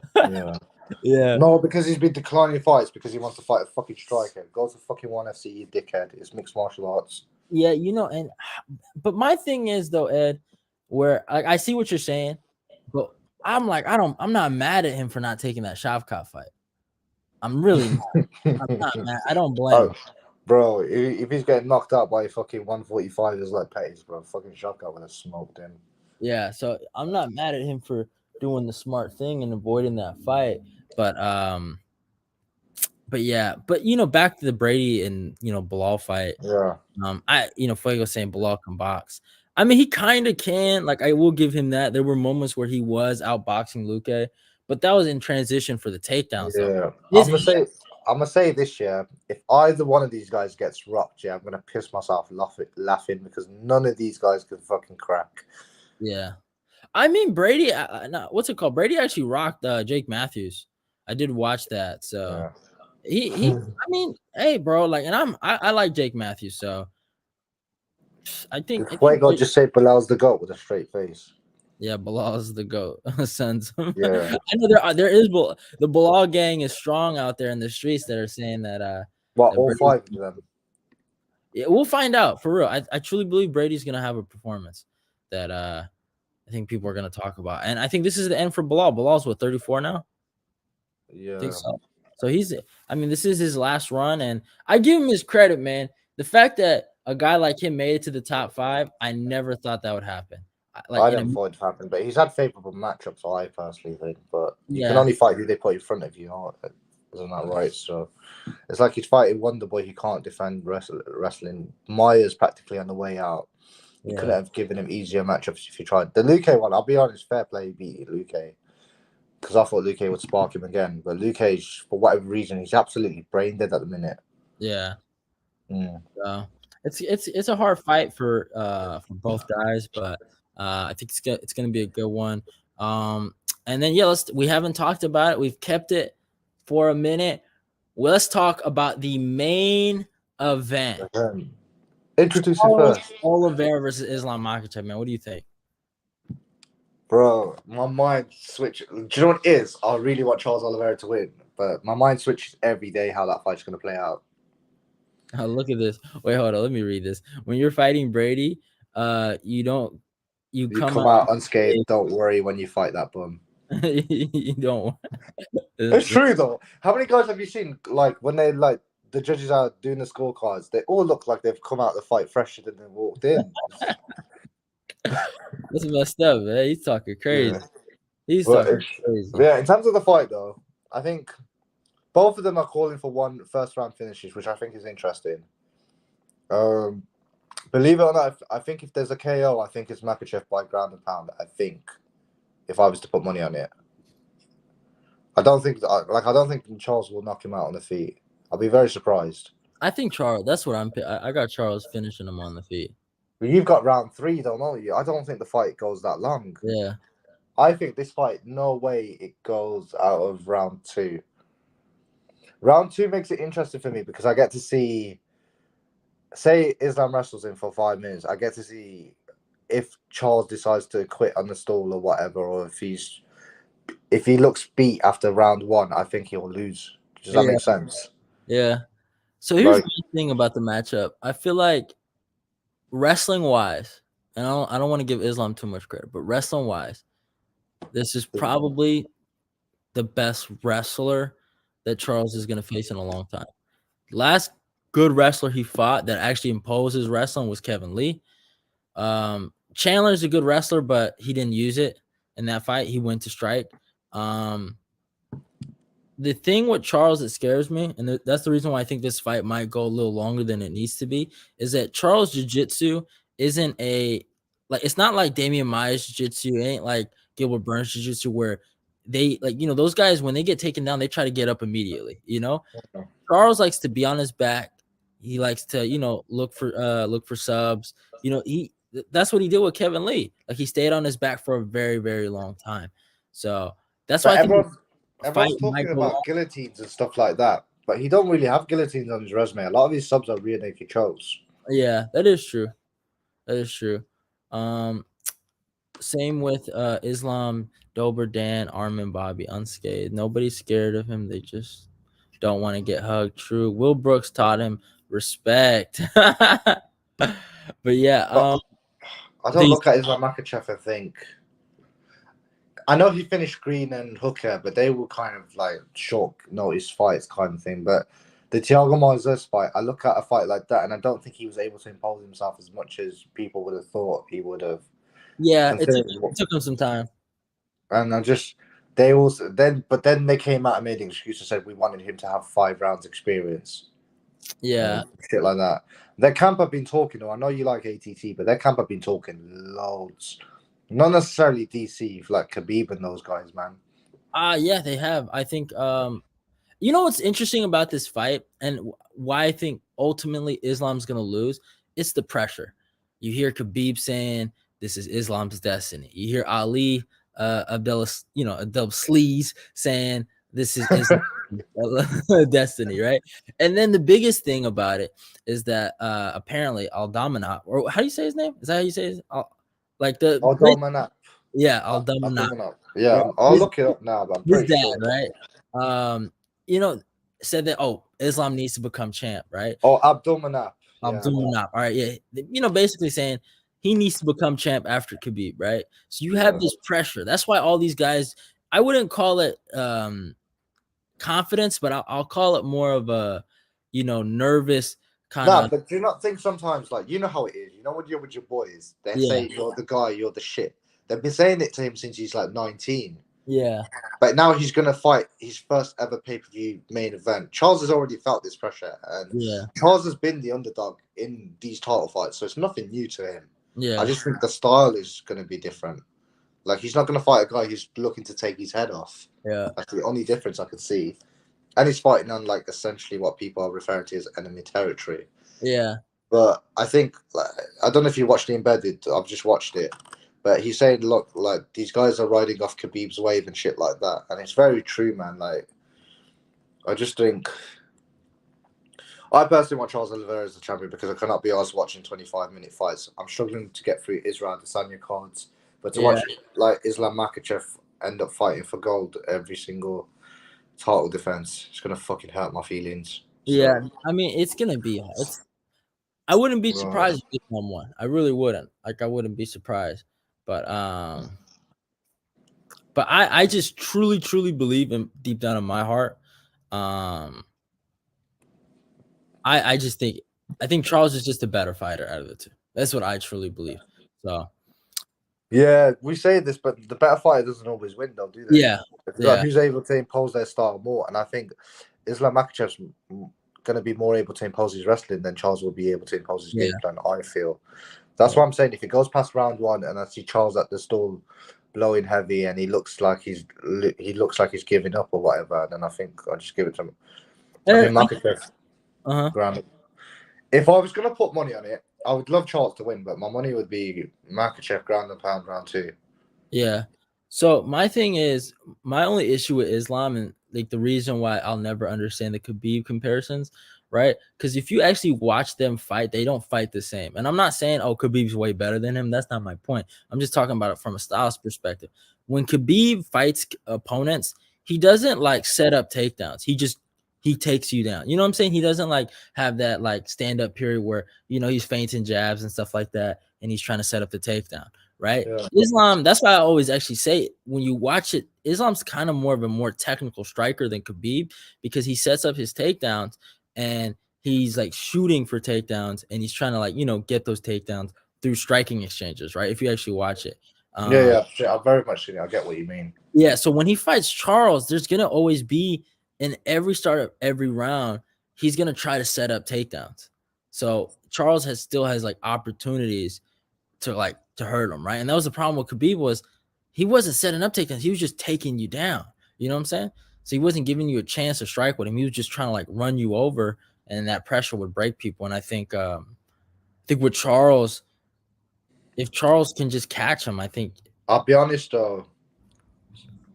Yeah. No, because he's been declining fights because he wants to fight a fucking striker. Go to fucking ONE FC, you dickhead. It's mixed martial arts. Yeah, but my thing is though, Ed, where I see what you're saying, but I'm like, I'm not mad at him for not taking that Shavkat fight. I'm really not. I'm not mad. I don't blame him. Bro, if he's getting knocked out by fucking 145, it's like Pettis, bro. Fucking Shavkat would have smoked him. Yeah, so I'm not mad at him for doing the smart thing and avoiding that fight. But back to the Brady and Bilal fight. Yeah. Fuego saying Bilal can box. I mean, he kind of can. Like, I will give him that. There were moments where he was outboxing Luque, but that was in transition for the takedowns. Yeah. I'm gonna say this year, if either one of these guys gets rocked, I'm gonna piss myself laughing because none of these guys can fucking crack. Yeah. I mean, Brady, what's it called? Brady actually rocked Jake Matthews. I did watch that, so he. I mean, hey, bro, like, and I like Jake Matthews, so I think. Fuego just say Bilal's the GOAT with a straight face. Yeah, Bilal's the GOAT. Sends him. Yeah, I know there is the Bilal gang is strong out there in the streets that are saying that. All 5 of them. Yeah, we'll find out for real. I truly believe Brady's gonna have a performance that I think people are gonna talk about, and I think this is the end for Bilal. Bilal's what, 34 now? Yeah, I think so. So this is his last run, and I give him his credit, man. The fact that a guy like him made it to the top 5, I never thought that would happen. I didn't thought it happened, but he's had favorable matchups, I personally think. But you can only fight who they put in front of you, isn't that right? So it's like he's fighting Wonderboy. He can't defend wrestling. Maia's practically on the way out. You Yeah. couldn't have given him easier matchups if you tried. The Luque one, I'll be honest, fair play, beat Luque. Because I thought Luque would spark him again. But Luque, for whatever reason, he's absolutely brain dead at the minute. Yeah. Mm. So it's a hard fight for both guys, but I think it's gonna be a good one. And then we haven't talked about it. We've kept it for a minute. Well, let's talk about the main event. Introduce it first. Oliveira versus Islam Makhachev, man. What do you think? Bro, my mind switch. Do you know what it is? I really want Charles Oliveira to win, but my mind switches every day how that fight's going to play out. Oh, look at this. Wait, hold on. Let me read this. When you're fighting Brady, you come out unscathed. Don't worry when you fight that bum. You don't. It's true though. How many guys have you seen? Like when they the judges are doing the scorecards, they all look like they've come out the fight fresher than they walked in. That's messed up, man. He's talking crazy. Yeah. He's talking crazy. Yeah, in terms of the fight though, I think both of them are calling for one first round finishes, which I think is interesting. Believe it or not, I think if there's a KO, I think it's Makhachev by ground and pound. I think, if I was to put money on it, I don't think Charles will knock him out on the feet. I'll be very surprised. I think Charles. That's what I got Charles finishing him on the feet. But you've got round 3, don't you? I don't think the fight goes that long. Yeah. I think this fight, no way it goes out of round 2. Round 2 makes it interesting for me because I get to see, say Islam wrestles in for 5 minutes, I get to see if Charles decides to quit on the stall or whatever, or if he looks beat after round 1, I think he'll lose. Does that make sense? Yeah. So here's the thing about the matchup. I feel like wrestling wise, and I don't want to give Islam too much credit, but wrestling wise, this is probably the best wrestler that Charles is going to face in a long time. Last good wrestler he fought that actually imposed his wrestling was Kevin Lee. Chandler's a good wrestler, but he didn't use it in that fight. He went to strike. The thing with Charles that scares me, and that's the reason why I think this fight might go a little longer than it needs to be, is that Charles Jiu-Jitsu isn't it's not like Damian Maia's Jiu-Jitsu. It ain't like Gilbert Burns Jiu-Jitsu where they those guys, when they get taken down, they try to get up immediately, Charles likes to be on his back. He likes to, look for subs. That's what he did with Kevin Lee. Like he stayed on his back for a very, very long time. So that's why everyone's talking about guillotines and stuff like that, but he don't really have guillotines on his resume. A lot of his subs are rear naked chokes. Yeah, that is true. Same with Islam, Dober, Dan, Armin, Bobby, unscathed. Nobody's scared of him. They just don't want to get hugged. True. Will Brooks taught him respect. But yeah, I don't look at Islam Makhachev and think. I know he finished Green and Hooker, but they were kind of like short notice fights kind of thing. But the Thiago Moises fight, I look at a fight like that, and I don't think he was able to impose himself as much as people would have thought he would have. Yeah, it took him some time. And then they came out and made an excuse and said we wanted him to have 5 rounds experience. Yeah. Shit like that. Their camp have been talking, I know you like ATT, but their camp have been talking loads. Not necessarily DC, like Khabib and those guys, man. Yeah, they have. I think what's interesting about this fight and why I think ultimately Islam's gonna lose, it's the pressure. You hear Khabib saying this is Islam's destiny. You hear Ali Abdel Sleaze saying this is destiny, right? And then the biggest thing about it is that apparently Aldamanap, or how do you say his name? Is that how you say his? Aldamanap. Yeah, Aldamanap. Yeah, I'll look it up now, but I'm pretty sure. Right? Said that Islam needs to become champ, right? Oh, Abdulmanap. Abdulmanap. All right, yeah. Basically saying he needs to become champ after Khabib, right? So you have this pressure. That's why all these guys, I wouldn't call it confidence, but I'll call it more of a, nervous kind of. But do you not think sometimes, like, you know how it is? When you're with your boys, they say you're the guy, you're the shit. They've been saying it to him since he's like 19. Yeah. But now he's going to fight his first ever pay-per-view main event. Charles has already felt this pressure. And Charles has been the underdog in these title fights, so it's nothing new to him. Yeah. I just think the style is going to be different. Like, he's not going to fight a guy who's looking to take his head off. Yeah. That's the only difference I could see. And he's fighting on, like, essentially what people are referring to as enemy territory. Yeah. But I think, like, I don't know if you watched the Embedded. I've just watched it. But he's saying, look, like, these guys are riding off Khabib's wave and shit like that. And it's very true, man. Like, I just think... I personally want Charles Oliveira as the champion because I cannot be asked watching 25-minute fights. I'm struggling to get through Israel Adesanya cards. But to watch, like, Islam Makhachev end up fighting for gold every single title defense, it's going to fucking hurt my feelings. Yeah. I mean, it's going to be... I wouldn't be surprised if Islam won. I really wouldn't. Like, I wouldn't be surprised. But I just truly believe in deep down in my heart. I think Charles is just a better fighter out of the two. That's what I truly believe. So yeah, we say this, but the better fighter doesn't always win, though, do they? Yeah. It's like who's able to impose their style more, and I think Islam Makhachev's going to be more able to impose his wrestling than Charles will be able to impose his game plan. I feel that's what I'm saying. If it goes past round one and I see Charles at the stall blowing heavy and he looks like he's giving up or whatever, then I think I'll just give it to him. I think Makhachev. Granted, if I was going to put money on it, I would love Charles to win, but my money would be Makhachev ground and pound round 2. Yeah. So my thing is, my only issue with Islam and like the reason why I'll never understand the Khabib comparisons, right? Because if you actually watch them fight, they don't fight the same. And I'm not saying, oh, Khabib's way better than him. That's not my point. I'm just talking about it from a styles perspective. When Khabib fights opponents, he doesn't like set up takedowns. He takes you down. You know what I'm saying? He doesn't like have that like stand up period where, you know, he's feinting jabs and stuff like that. And he's trying to set up the takedown. Right. Yeah. Islam, that's why I always actually say when you watch it, Islam's kind of more of a more technical striker than Khabib because he sets up his takedowns and he's like shooting for takedowns and he's trying to like, you know, get those takedowns through striking exchanges. Right. If you actually watch it. Yeah. I very much I get what you mean. Yeah. So when he fights Charles, there's going to always be in every start of every round, he's going to try to set up takedowns. So Charles still has like opportunities to hurt him, right? And that was the problem with Khabib was he wasn't setting up takedowns. He was just taking you down. You know what I'm saying? So he wasn't giving you a chance to strike with him. He was just trying to like run you over, and that pressure would break people. And I think with Charles, if Charles can just catch him, I think. I'll be honest though.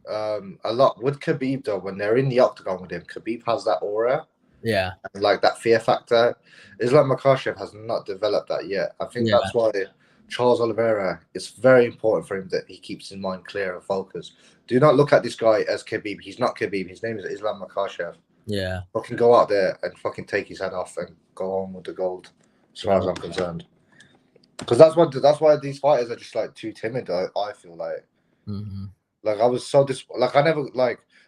A lot with Khabib though, when they're in the octagon with him, Khabib has that aura. Yeah. And like that fear factor. Islam Makhachev has not developed that yet. I think that's why Charles Oliveira, it's very important for him that he keeps his mind clear and focused. Do not look at this guy as Khabib. He's not Khabib. His name is Islam Makhachev. Yeah. Fucking go out there and fucking take his head off and go on with the gold, as far as I'm concerned. Because that's why these fighters are just like too timid. I feel like. Mm-hmm. Like I was so I never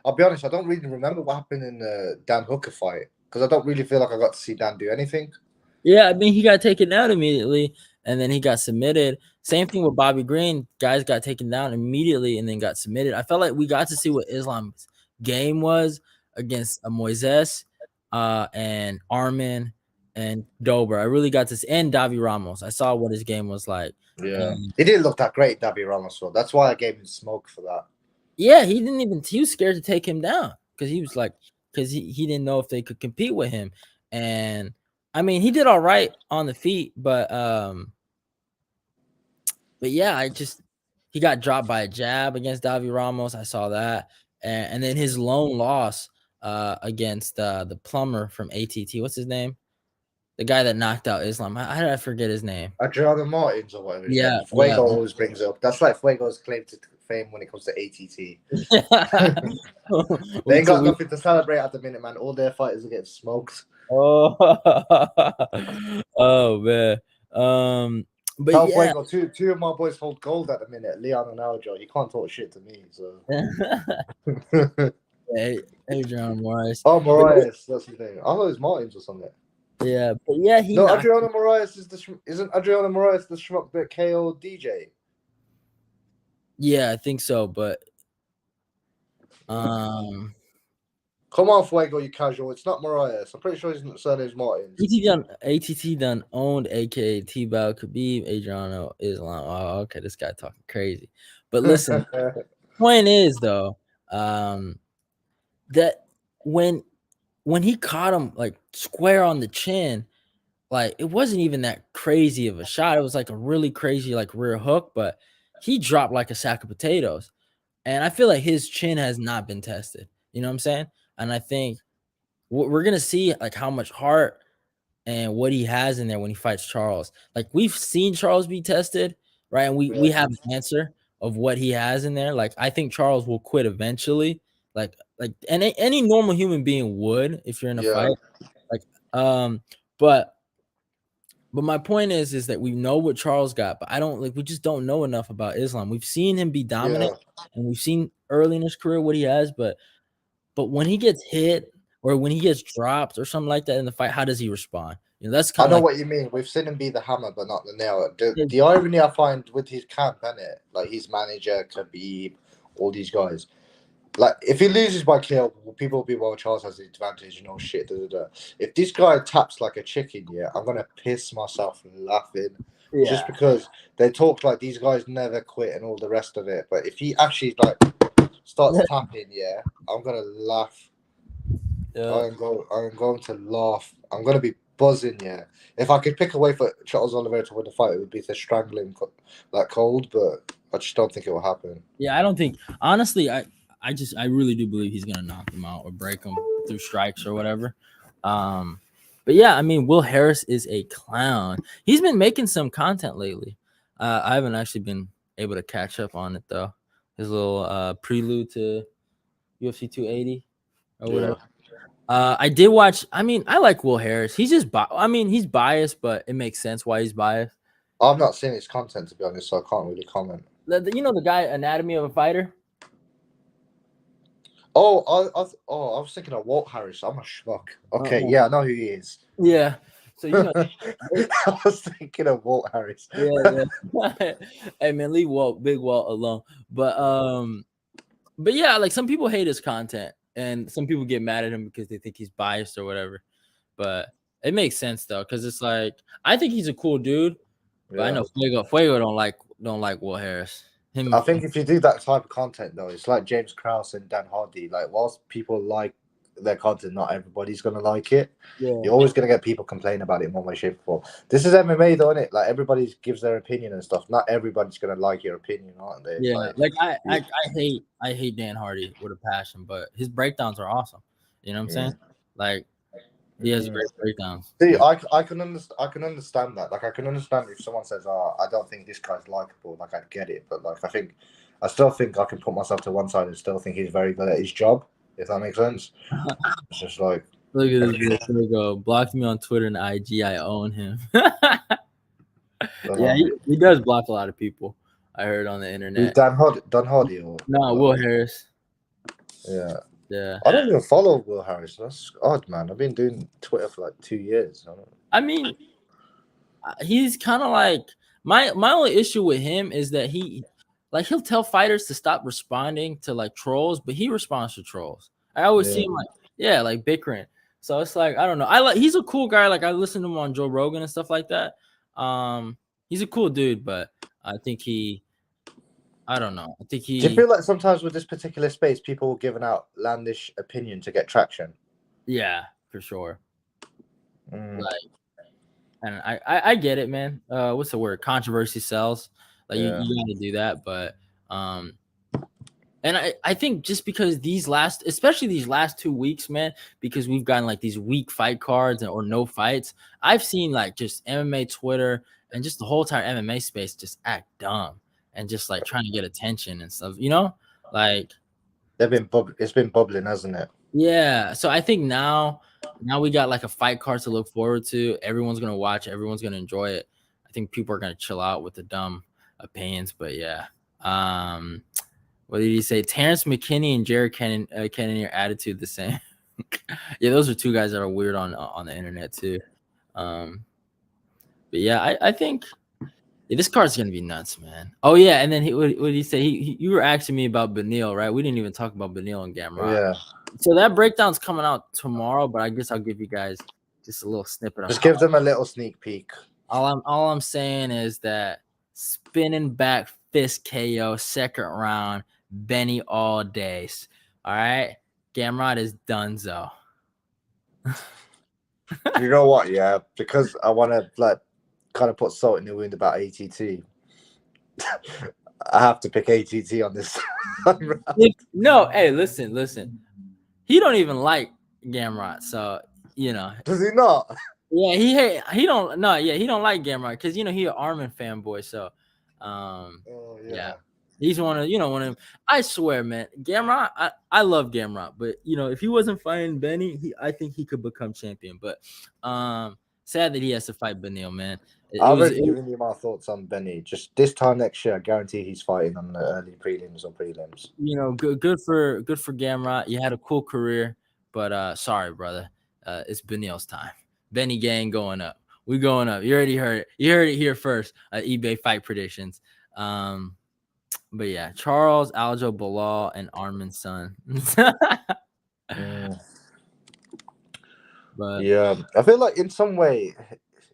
I'll be honest, I don't really remember what happened in the Dan Hooker fight because I don't really feel like I got to see Dan do anything. Yeah, I mean he got taken out immediately and then he got submitted. Same thing with Bobby Green. Guys got taken down immediately and then got submitted. I felt like we got to see what Islam's game was against Moises and Arman and Dober. I really got to see, and Davi Ramos. I saw what his game was like. Yeah, he didn't look that great, Davi Ramos. So that's why I gave him smoke for that. Yeah, he was scared to take him down because he was like, because he didn't know if they could compete with him. And I mean, he did all right on the feet, but yeah, he got dropped by a jab against Davi Ramos. I saw that. And then his lone loss against the plumber from ATT. What's his name? The guy that knocked out Islam. How did I forget his name? Adriano Martins or whatever. Yeah. Fuego always brings it up. That's like Fuego's claim to fame when it comes to ATT. They ain't got nothing to celebrate at the minute, man. All their fighters are getting smoked. Oh, oh man. But Fuego, two of my boys hold gold at the minute. Leon and Aljo. You can't talk shit to me. So. Hey, Adriano Moraes. Oh, Moraes, that's his name. I thought it was Martins or something. Yeah, but yeah, Adriano Moraes isn't Adriano Moraes the schmuck that KO DJ? Yeah, I think so, but Come on, Fuego, you casual. It's not Marias. I'm pretty sure his surname's Martins. ATT done owned aka T-Bow, Khabib, Adriano, Islam. Oh, okay, this guy talking crazy. But listen, point is though, that when he caught him like square on the chin, like it wasn't even that crazy of a shot. It was like a really crazy like rear hook, but he dropped like a sack of potatoes. And I feel like his chin has not been tested. You know what I'm saying? And I think we're gonna see like how much heart and what he has in there when he fights Charles. Like we've seen Charles be tested, right? And we have an answer of what he has in there. Like I think Charles will quit eventually. Like any normal human being would if you're in a fight. Like but my point is that we know what Charles got, but we just don't know enough about Islam. We've seen him be dominant and we've seen early in his career what he has, but when he gets hit or when he gets dropped or something like that in the fight, how does he respond? You know, that's kind I of know what you mean. We've seen him be the hammer, but not the nail. The irony I find with his camp, innit? Like his manager, Khabib, all these guys. Like if he loses by clear, people will be, well, Charles has the advantage, you know, shit. Da, da, da. If this guy taps like a chicken, I'm gonna piss myself laughing. Yeah. Just because they talk like these guys never quit and all the rest of it. But if he actually like starts tapping, I'm gonna laugh. I'm going to laugh. I'm gonna be buzzing. If I could pick a way for Charles Oliveira to win the fight, it would be to strangle him like cold. But I just don't think it will happen. Yeah, I don't think. Honestly, I really do believe he's gonna knock him out or break him through strikes or whatever. But yeah, I mean, Will Harris is a clown. He's been making some content lately. I haven't actually been able to catch up on it though. His little prelude to UFC 280 or whatever. I did watch. I mean, I like Will Harris. He's just. He's biased, but it makes sense why he's biased. I've not seen his content, to be honest, so I can't really comment. You know the guy, Anatomy of a Fighter. Oh, I was thinking of Walt Harris. I'm a schmuck. Okay, I know who he is. Yeah. So you know, I was thinking of Walt Harris. Yeah. Hey man, leave Big Walt alone. But yeah, like some people hate his content, and some people get mad at him because they think he's biased or whatever. But it makes sense though, because it's like I think he's a cool dude, but I know Fuego don't like Will Harris. I think if you do that type of content though, it's like James Krause and Dan Hardy. Like whilst people like their content, not everybody's gonna like it. You're always gonna get people complaining about it in one way, shape, or form. This is MMA though, isn't it? Like everybody gives their opinion and stuff. Not everybody's gonna like your opinion, aren't they? Yeah, I hate Dan Hardy with a passion, but his breakdowns are awesome. You know what I'm saying? Like he has great breakdowns. See, I can understand that. Like I can understand if someone says, "Oh, I don't think this guy's likable." Like I'd get it, but like I still think I can put myself to one side and still think he's very good at his job. If that makes sense. It's just like look at this go. Blocked me on Twitter and IG. I own him. Yeah, he does block a lot of people. I heard on the internet. Dan Hardy or no, Will Harris. Yeah. I don't even follow Will Harris. That's odd, man. I've been doing Twitter for like 2 years. I mean, he's kind of like my only issue with him is that he'll tell fighters to stop responding to like trolls, but he responds to trolls. I always see him like bickering. So it's like I don't know. He's a cool guy. Like I listen to him on Joe Rogan and stuff like that. He's a cool dude, but I think I don't know. I think Do you feel like sometimes with this particular space, people are giving out outlandish opinion to get traction? Yeah, for sure. Like, and I get it, man. What's the word? Controversy sells. Like you got to do that, but and I think just because especially these last 2 weeks, man, because we've gotten like these weak fight cards or no fights. I've seen like just MMA Twitter and just the whole entire MMA space just act dumb. And just like trying to get attention and stuff, you know, like it's been bubbling, hasn't it? Yeah. So I think now we got like a fight card to look forward to. Everyone's gonna watch. Everyone's gonna enjoy it. I think people are gonna chill out with the dumb opinions. But yeah. What did he say? Terrence McKinney and Jared Cannonier attitude the same. Yeah, those are two guys that are weird on the internet too. But yeah, I think. Yeah, this card's gonna be nuts, man. Oh yeah, and then what did he say? You were asking me about Beneil, right? We didn't even talk about Beneil and Gamrot. Yeah. So that breakdown's coming out tomorrow, but I guess I'll give you guys just a little snippet of Just how give them a little sneak peek. all I'm saying is that spinning back fist KO second round, Benny all days. All right. Gamrot is donezo. You know what? Yeah, because I want to like kind of put salt in the wound about ATT. I have to pick ATT on this. No, hey, listen. He don't even like Gamrot, so you know. Does he not? Yeah, he don't like Gamrot because he an Armin fanboy. So, yeah. He's one of them. I swear, man, Gamrot. I love Gamrot, but if he wasn't fighting Benny, I think he could become champion. But sad that he has to fight Benil, man. I've already given you my thoughts on Benny. Just this time next year, I guarantee he's fighting on the early prelims or prelims. Good for Gamrot. You had a cool career, but sorry, brother. It's Benil's time. Benny gang going up. We going up. You already heard it. You heard it here first. eBay fight predictions. But yeah, Charles, Aljo, Bilal, and Armin's son. But yeah, I feel like in some way,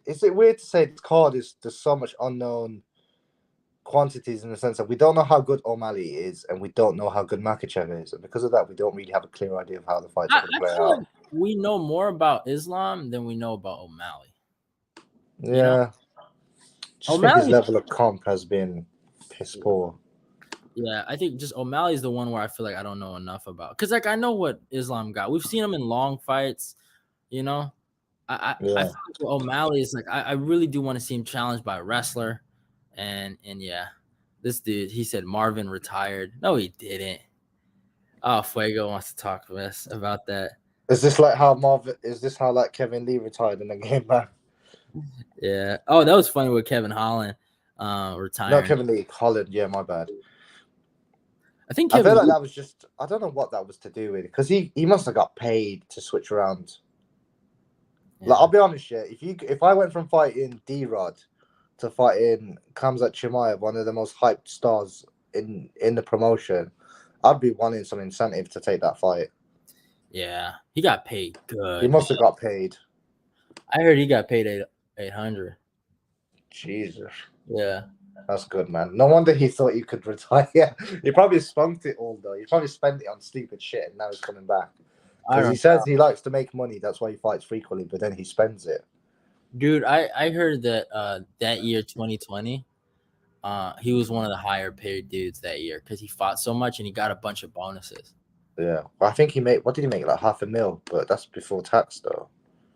is it weird to say this card there's so much unknown quantities in the sense that we don't know how good O'Malley is and we don't know how good Makhachev is, and because of that, we don't really have a clear idea of how the fights are going to play out. Like we know more about Islam than we know about O'Malley. Yeah, just think his level of comp has been piss poor. Yeah, I think just O'Malley is the one where I feel like I don't know enough about, because like I know what Islam got. We've seen him in long fights, I feel like O'Malley is like I really do want to see him challenged by a wrestler, and yeah, this dude, he said Marvin retired. No, he didn't. Oh, Fuego wants to talk to us about that. Is this like how like Kevin Lee retired and then came back? Yeah. Oh, that was funny with Kevin Holland retiring. No, Kevin Lee, Holland. Yeah, my bad. I think I feel like that was just, I don't know what that was to do with it, because he must have got paid to switch around. Yeah. Like, I'll be honest, yeah. If I went from fighting D-Rod to fighting Khamzat Chimaev, one of the most hyped stars in the promotion, I'd be wanting some incentive to take that fight. Yeah, he got paid good. He must have got paid. I heard he got paid $800. Jesus. Yeah. That's good, man. No wonder he thought he could retire. He probably spunked it all, though. He probably spent it on stupid shit, and now he's coming back. Because he says he likes to make money. That's why he fights frequently, but then he spends it. Dude, I heard that that year, 2020, he was one of the higher paid dudes that year because he fought so much and he got a bunch of bonuses. Yeah. Well, I think he made, what did he make? Like $500,000, but that's before tax, though.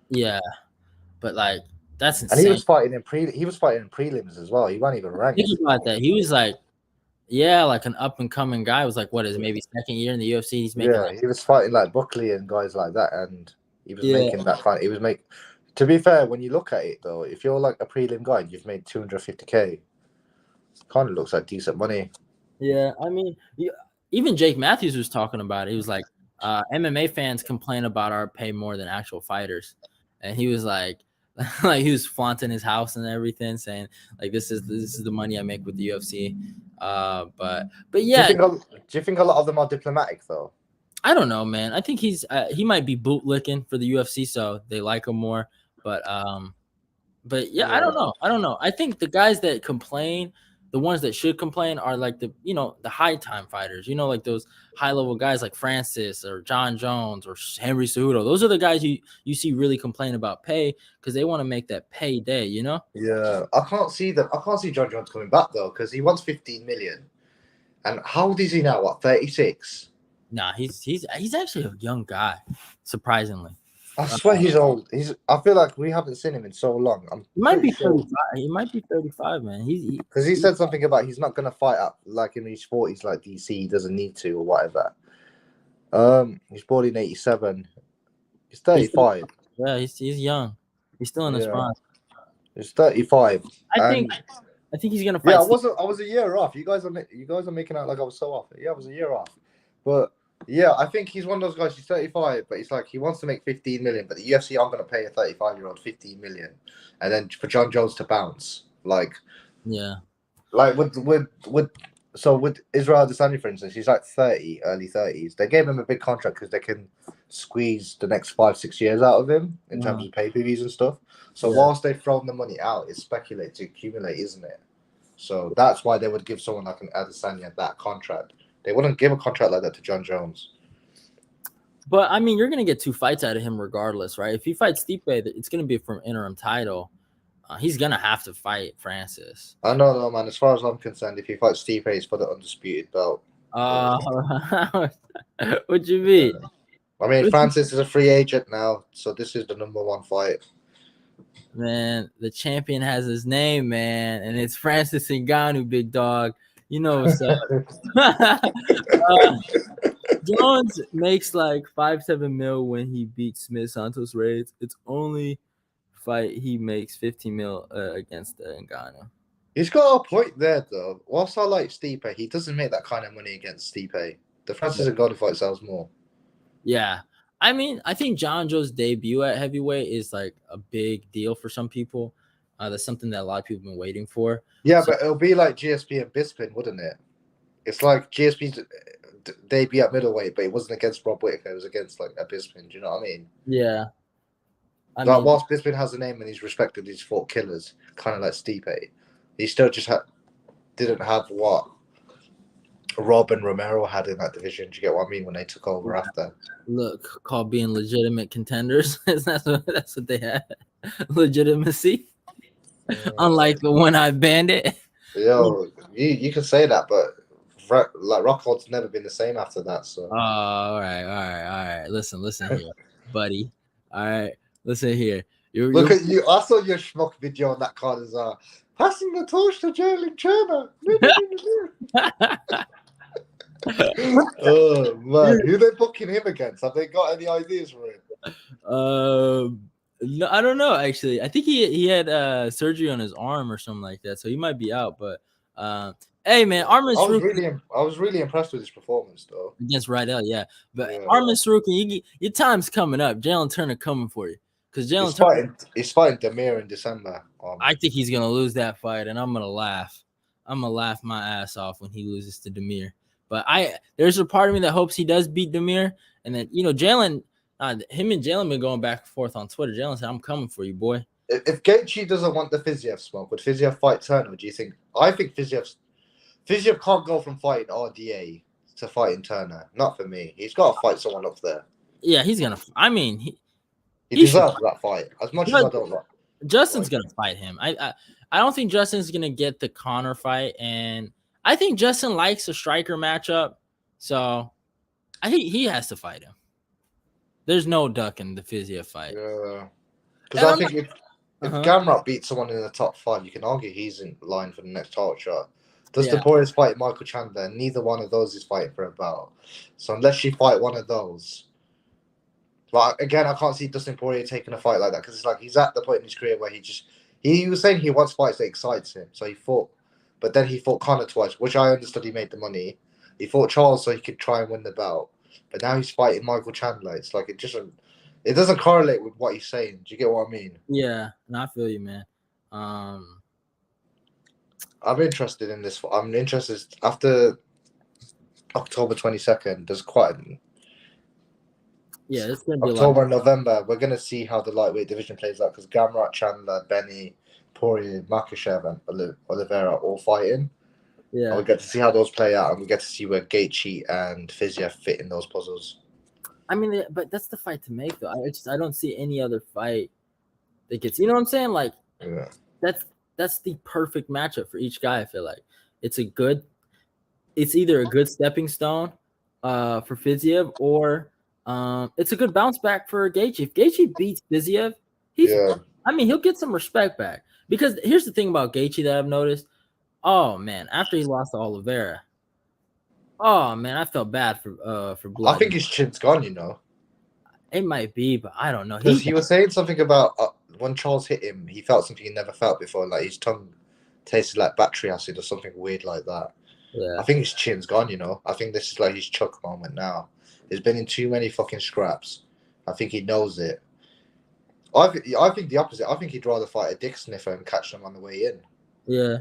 Yeah. But, like, that's insane. And he was fighting in prelims as well. He wasn't even ranked. Think about that. He was like, like an up and coming guy. It was like, what is it, maybe second year in the UFC? He's making he was fighting like Buckley and guys like that, and he was making that fight. He was making. To be fair, when you look at it though, if you're like a prelim guy, and you've made $250K. Kind of looks like decent money. Yeah, I mean, even Jake Matthews was talking about it. He was like, MMA fans complain about our pay more than actual fighters, and he was like he was flaunting his house and everything, saying like this is the money I make with the UFC. But yeah, do you think a lot of them are diplomatic though? I don't know, man. I think he might be bootlicking for the UFC, so they like him more. But yeah, I don't know. I think the guys that complain, the ones that should complain, are like the high time fighters. Like those high level guys like Francis or John Jones or Henry Cejudo. Those are the guys you see really complain about pay because they want to make that payday. Yeah, I can't see John Jones coming back though because he wants 15 million. And how old is he now? What, 36? Nah, he's actually a young guy, surprisingly. I swear he's old. I feel like we haven't seen him in so long. He might be 35. He might be 35, man. Because he said something about he's not gonna fight up like in his 40s like DC. He doesn't need to or whatever. He's born in 87. He's 35. Yeah, he's young. He's still in his prime. He's 35. I think he's gonna fight. Yeah, I was a year off. You guys are making out like I was so off. Yeah, I was a year off. But yeah, I think he's one of those guys. He's 35, but he's like he wants to make 15 million. But the UFC aren't going to pay a 35-year-old 15 million, and then for John Jones to bounce, like, yeah, like would So with Israel Adesanya, for instance, he's like 30, early 30s. They gave him a big contract because they can squeeze the next 5, 6 years out of him in terms of pay-per-views and stuff. So whilst they've thrown the money out, it's speculated to accumulate, isn't it? So that's why they would give someone like an Adesanya that contract. They wouldn't give a contract like that to John Jones. But I mean, you're gonna get 2 fights out of him regardless, right? If he fights Stipe, it's gonna be for an interim title. He's gonna have to fight Francis. I know, no, man. As far as I'm concerned, if he fights Stipe, it's for the undisputed belt. What you mean? I mean, Francis is a free agent now, so this is the #1 fight. Man, the champion has his name, man, and it's Francis Ngannou, big dog. You know what's up. Jones makes like 5-7 mil when he beats Smith Santos Reyes. It's only fight he makes 15 mil against Ngannou. He's got a point there, though. Whilst I like Stipe, he doesn't make that kind of money against Stipe. The Francis Ngannou fight sells more. Yeah. I mean, I think John Joe's debut at heavyweight is like a big deal for some people. That's something that a lot of people have been waiting for. Yeah, so, but it'll be like GSP and Bisping, wouldn't it? It's like GSP's debut at middleweight, but it wasn't against Rob Whittaker. It was against like a Bisping. Do you know what I mean? Yeah. I mean, whilst Bisping has a name and he's respected, he's fought killers, kind of like Stipe. He still just didn't have what Rob and Romero had in that division. Do you get what I mean? When they took over after. Look, called being legitimate contenders. that's what they had. Legitimacy. Unlike the One-Eyed Bandit. Yo, you can say that, but like Rockhold's never been the same after that. So. All right. Listen here, buddy. All right, listen here. Look at you. I saw your schmuck video on that card as well. Passing the torch to Jalen Turner. Oh man, who they booking him against? Have they got any ideas for him? No, I don't know. Actually, I think he had surgery on his arm or something like that, so he might be out. But hey, man, Arman Sarukian. I was really impressed with his performance, though, against Rydell. Yeah, but Arman Sarukian, your time's coming up. Jalen Turner coming for you because Jalen Turner. He's fighting Demir in December. I think he's gonna lose that fight, and I'm gonna laugh. I'm gonna laugh my ass off when he loses to Demir. But there's a part of me that hopes he does beat Demir, and then Jalen. Him and Jalen been going back and forth on Twitter. Jalen said, "I'm coming for you, boy." If Gaethje doesn't want the Fiziev smoke, would Fiziev fight Turner? Do you think? I think Fiziev can't go from fighting RDA to fighting Turner. Not for me. He's got to fight someone up there. Yeah, he's gonna. I mean, he deserves that fight. As much as I don't like. Justin's gonna fight him. I don't think Justin's gonna get the Conor fight, and I think Justin likes a striker matchup, so I think he has to fight him. There's no ducking the Fiziev fight. Yeah, because I think if Gamrot beats someone in the top 5, you can argue he's in line for the next title shot. Dustin Poirier fight Michael Chandler. Neither one of those is fighting for a belt. So unless you fight one of those, but again, I can't see Dustin Poirier taking a fight like that because it's like he's at the point in his career where he was saying he wants fights that excites him. So he fought, but then he fought Conor twice, which I understood he made the money. He fought Charles so he could try and win the belt. But now he's fighting Michael Chandler. It's like it doesn't correlate with what he's saying. Do you get what I mean? Yeah, and I feel you, man. I'm interested in this. I'm interested after October 22nd. There's quite. Yeah, it's gonna be October and November. We're gonna see how the lightweight division plays out because Gamrot, Chandler, Benny, Poirier, Makhachev, and Oliveira all fighting. Yeah, and we get to see how those play out, and we get to see where Gaethje and Fiziev fit in those puzzles. I mean, but that's the fight to make, though. I don't see any other fight that gets. You know what I'm saying? Like, that's the perfect matchup for each guy. I feel like it's either a good stepping stone for Fiziev or it's a good bounce back for Gaethje. If Gaethje beats Fiziev, he'll get some respect back. Because here's the thing about Gaethje that I've noticed. Oh man, after he lost to Oliveira, oh man, I felt bad for blood. I think his chin's gone. It might be, but I don't know. Because he was saying something about when Charles hit him, he felt something he never felt before, like his tongue tasted like battery acid or something weird like that. Yeah, I think his chin's gone. I think this is like his Chuck moment now. He's been in too many fucking scraps. I think he knows it. I think the opposite. I think he'd rather fight a dick sniffer and catch them on the way in. Yeah.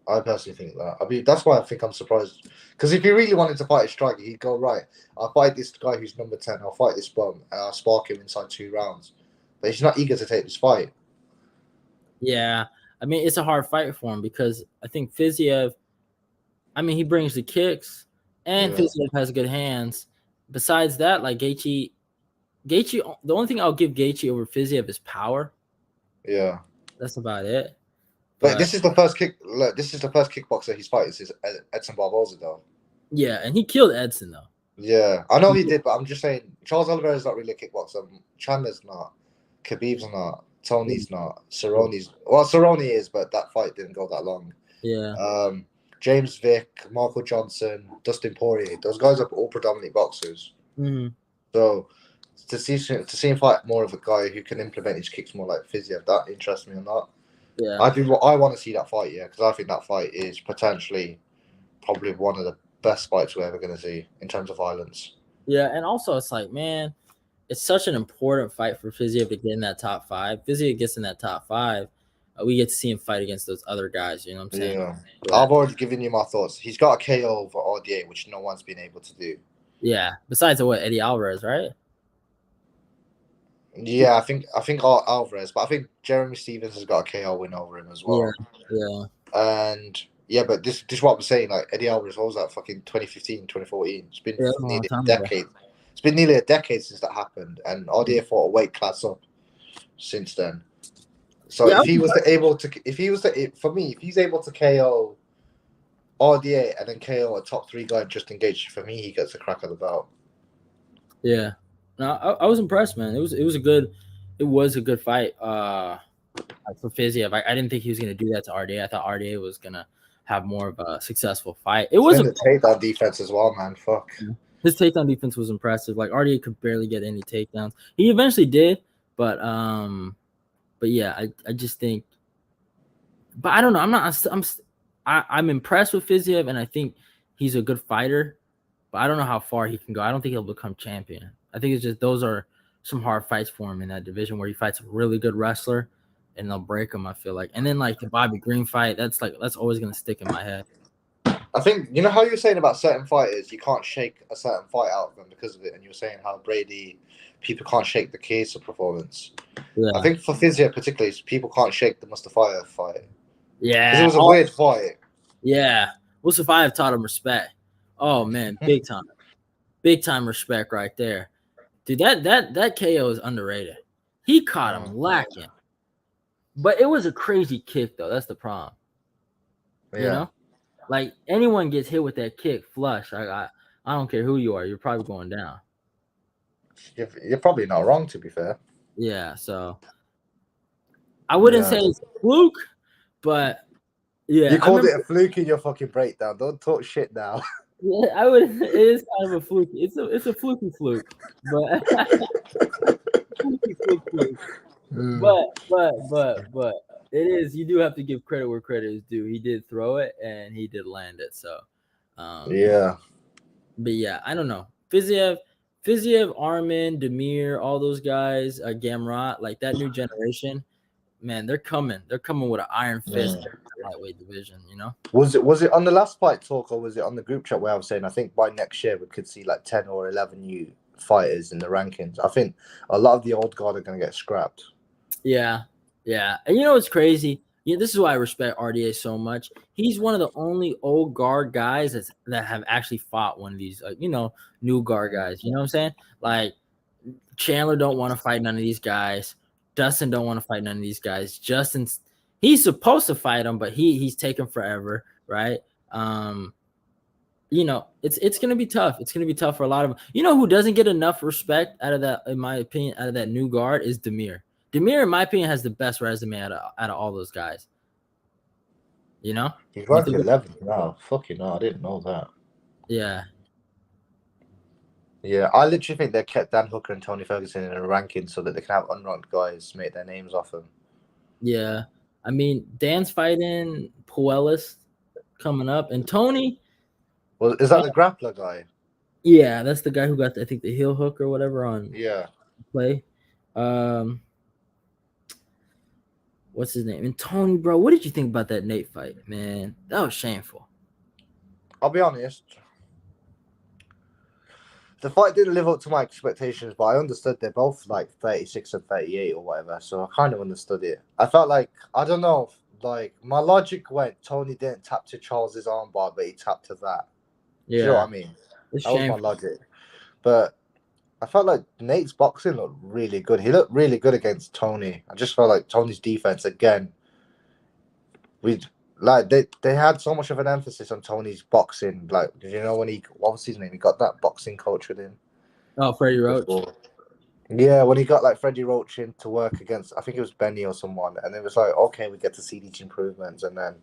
I personally think that. I mean, that's why I think I'm surprised. Because if he really wanted to fight a striker, he'd go, right, I'll fight this guy who's number 10, I'll fight this bum, and I'll spark him inside 2 rounds. But he's not eager to take this fight. Yeah. I mean, it's a hard fight for him because I think Fiziev, I mean, he brings the kicks and Fiziev has good hands. Besides that, like Gaethje, the only thing I'll give Gaethje over Fiziev is power. Yeah. That's about it. But this is the first kickboxer he's fighting is Edson Barboza, though. Yeah, and he killed Edson, though. Yeah, I know he did, but I'm just saying, Charles Oliveira is not really a kickboxer. Chandler's not. Khabib's not. Tony's not. Cerrone is, but that fight didn't go that long. Yeah. James Vick, Michael Johnson, Dustin Poirier, those guys are all predominantly boxers. Mm-hmm. So to see him fight more of a guy who can implement his kicks more like Fiziev, that interests me a lot. Yeah, I want to see that fight, because I think that fight is potentially probably one of the best fights we're ever going to see in terms of violence. Yeah, and also it's like, man, it's such an important fight for Fiziev to get in that top 5. Fiziev gets in that top 5, we get to see him fight against those other guys. You know what I'm saying? Yeah. I've already given you my thoughts. He's got a KO over RDA, which no one's been able to do. Yeah. Besides Eddie Alvarez, right? Yeah, I think Alvarez, but I think Jeremy Stevens has got a KO win over him as well. Yeah. And but this is what I'm saying. Like Eddie Alvarez, what was that? Fucking 2015, 2014. It's been nearly a decade. It's been nearly a decade since that happened, and RDA fought a weight class up since then. So if he's able to KO RDA and then KO a top 3 guy just engaged, for me, he gets a crack at the belt. Yeah. No, I was impressed, man. It was a good fight for Fiziev. I didn't think he was gonna do that to RDA. I thought RDA was gonna have more of a successful fight. It was a takedown defense as well, man. Fuck. His takedown defense was impressive. Like RDA could barely get any takedowns. He eventually did, but yeah, I just think. But I don't know. I'm impressed with Fiziev, and I think he's a good fighter. But I don't know how far he can go. I don't think he'll become champion. I think it's just those are some hard fights for him in that division where he fights a really good wrestler and they'll break him, I feel like. And then like the Bobby Green fight, that's always gonna stick in my head. I think you know how you're saying about certain fighters, you can't shake a certain fight out of them because of it, and you were saying how Brady, people can't shake the Chiesa performance. Yeah. I think for Fiziev particularly, people can't shake the Mustafayev fight. Yeah, it was a weird fight. Yeah, Mustafayev taught him respect. Oh man, big time respect right there. Dude, that KO is underrated. He caught him lacking. But it was a crazy kick, though. That's the problem. Yeah. You know? Like, anyone gets hit with that kick flush. I don't care who you are. You're probably going down. You're probably not wrong, to be fair. Yeah, so I wouldn't say it's a fluke, but yeah. You called it a fluke in your fucking breakdown. Don't talk shit now. Yeah, I would. It is kind of a fluke. It's a fluky fluke, but but it is. You do have to give credit where credit is due. He did throw it and he did land it. So, yeah. But yeah, I don't know. Fiziev, Armin, Demir, all those guys, Gamrot, like that new generation. Man, they're coming. They're coming with an iron fist in the lightweight division, you know? Was it on the last fight talk or was it on the group chat where I was saying I think by next year we could see like 10 or 11 new fighters in the rankings? I think a lot of the old guard are going to get scrapped. Yeah. And you know what's crazy? Yeah, this is why I respect RDA so much. He's one of the only old guard guys that have actually fought one of these, new guard guys. You know what I'm saying? Like, Chandler don't want to fight none of these guys. Dustin don't want to fight none of these guys. Justin's he's supposed to fight them, but he's taking forever, right? It's gonna be tough. It's gonna be tough for a lot of them. You know who doesn't get enough respect out of that, in my opinion, out of that new guard is Demir. Demir, in my opinion, has the best resume out of all those guys. You know? He's ranked 11th now. Fucking hell, I didn't know that. Yeah. Yeah, I literally think they kept Dan Hooker and Tony Ferguson in a ranking so that they can have unranked guys make their names off them. Yeah. I mean, Dan's fighting Puelis coming up. And Tony... Well, is that the grappler guy? Yeah, that's the guy who got, I think, the heel hook or whatever on play. What's what's his name? And Tony, bro, what did you think about that Nate fight, man? That was shameful. I'll be honest. The fight didn't live up to my expectations, but I understood they're both like 36 and 38 or whatever, so I kind of understood it. I felt like, I don't know, like my logic went Tony didn't tap to Charles's armbar, but he tapped to that. Do you know what I mean? It's That was my shameful. logic. But I felt like Nate's boxing looked really good. He looked really good against Tony. I just felt like Tony's defense again. They had so much of an emphasis on Tony's boxing. Like, did you know when what was his name? He got that boxing coach with him. Oh, Freddie Roach. Before. Yeah, when he got like Freddie Roach in to work against, I think it was Benny or someone, and it was like, okay, we get to see these improvements, and then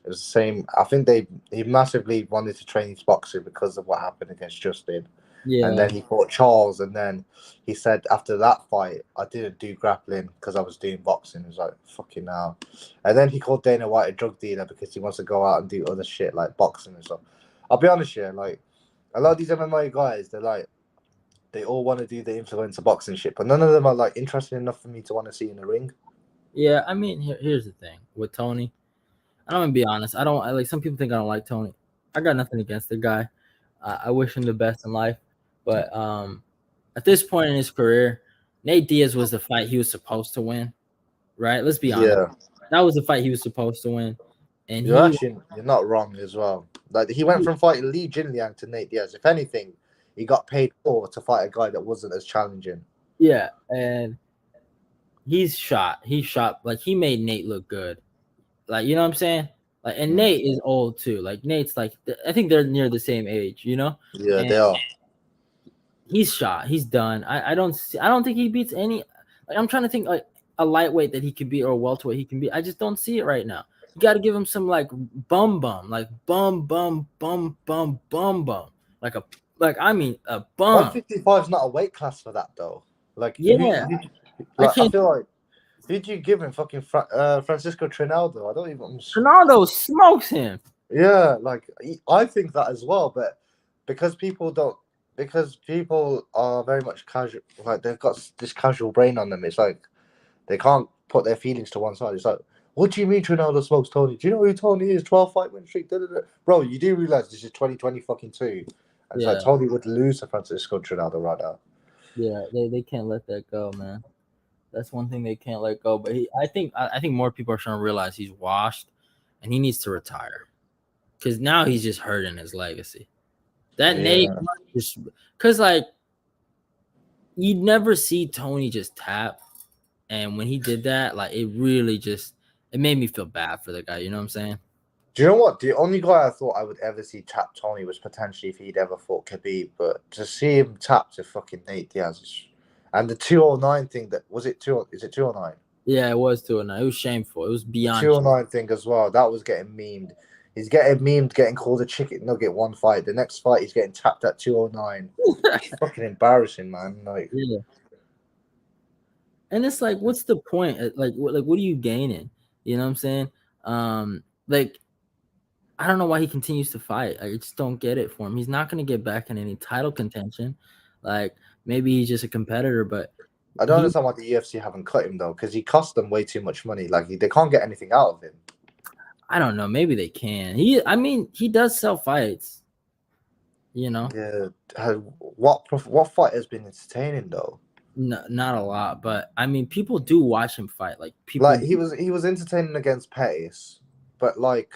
it was the same. I think he massively wanted to train his boxing because of what happened against Justin. Yeah. And then he fought Charles, and then he said after that fight, I didn't do grappling because I was doing boxing. He was like, fucking hell. And then he called Dana White a drug dealer because he wants to go out and do other shit like boxing and stuff. I'll be honest here, like a lot of these MMA guys, they all want to do the influencer boxing shit, but none of them are like interested enough for me to want to see in the ring. Yeah, I mean, here's the thing with Tony. I'm gonna be honest. I like some people think I don't like Tony. I got nothing against the guy. I wish him the best in life, but at this point in his career, Nate Diaz was the fight he was supposed to win, right? Let's be honest. Yeah, that was the fight he was supposed to win, and you're not wrong as well. Like he went from fighting Li Jinliang to Nate Diaz. If anything, he got paid more to fight a guy that wasn't as challenging. Yeah, and he's shot. He shot like he made Nate look good. Like, you know what I'm saying? Like, and Nate is old too. Like Nate's like, I think they're near the same age, you know? Yeah, and they are. He's shot. He's done. I don't think he beats any. Like, I'm trying to think like a lightweight that he can beat or a welterweight he can beat. I just don't see it right now. You got to give him some like bum, like bum, like I mean a bum. 155 is not a weight class for that though. Like yeah, I feel like. Did you give him fucking Francisco Trinaldo? I don't even. Trinaldo smokes him. Yeah, like I think that as well, but because people are very much casual, like they've got this casual brain on them. It's like they can't put their feelings to one side. It's like, what do you mean Trinaldo smokes Tony? Do you know who Tony is? 12 fight win streak. Bro, you do realize this is 2020 fucking 2, and it's like Tony would lose to Francisco Trinaldo right now. Yeah, they can't let that go, man. That's one thing they can't let go. But I think more people are starting to realize he's washed, and he needs to retire, because now he's just hurting his legacy. That Nate, just because like you'd never see Tony just tap, and when he did that, like it really just it made me feel bad for the guy. You know what I'm saying? Do you know what? The only guy I thought I would ever see tap Tony was potentially if he'd ever fought Khabib, but to see him tap to fucking Nate Diaz. And the 209 thing is it 209? Yeah, it was 209. It was shameful. It was beyond 209 thing as well. That was getting memed. He's getting memed, getting called a chicken nugget one fight. The next fight, he's getting tapped at 209. It's fucking embarrassing, man. Like, yeah. And it's like, what's the point? Like, what are you gaining? You know what I'm saying? Like, I don't know why he continues to fight. I just don't get it for him. He's not going to get back in any title contention. Like, maybe he's just a competitor, but I don't understand why the UFC haven't cut him though, because he cost them way too much money. Like they can't get anything out of him. I don't know. Maybe they can. He does sell fights. You know. Yeah. What fight has been entertaining though? No, not a lot, but I mean, people do watch him fight. Like people. Like he was entertaining against Pettis, but like.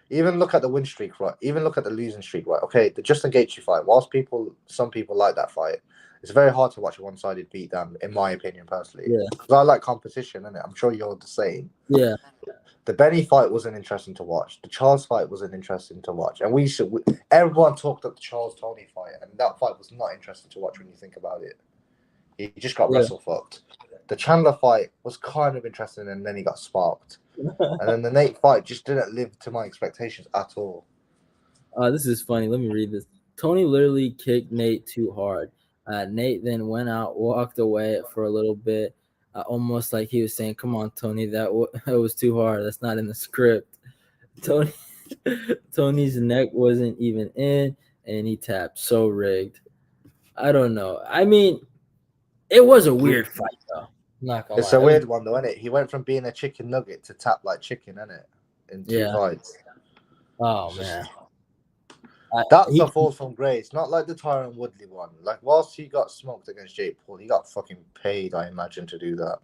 Even look at the win streak, right? Even look at the losing streak, right? Okay, the Justin Gaethje fight. Whilst some people like that fight, it's very hard to watch a one-sided beatdown, in my opinion, personally. Yeah. Because I like competition, innit? I'm sure you're the same. Yeah. The Benny fight wasn't interesting to watch. The Charles fight wasn't interesting to watch, and everyone talked up the Charles Tony fight, and that fight was not interesting to watch when you think about it. He just got wrestle fucked. The Chandler fight was kind of interesting, and then he got sparked. And then the Nate fight just didn't live to my expectations at all. This is funny. Let me read this. Tony literally kicked Nate too hard. Nate then went out, walked away for a little bit, almost like he was saying, "Come on, Tony, that was too hard. That's not in the script." Tony's neck wasn't even in, and he tapped. So rigged. I don't know. I mean, it was a weird fight, though. Not gonna It's lie. a weird one though, isn't it? He went from being a chicken nugget to tap like chicken, isn't it? In 2 Yeah. fights. Oh It's just- man. That's a fall from grace, not like the Tyron Woodley one. Like, whilst he got smoked against Jake Paul, he got fucking paid, I imagine, to do that.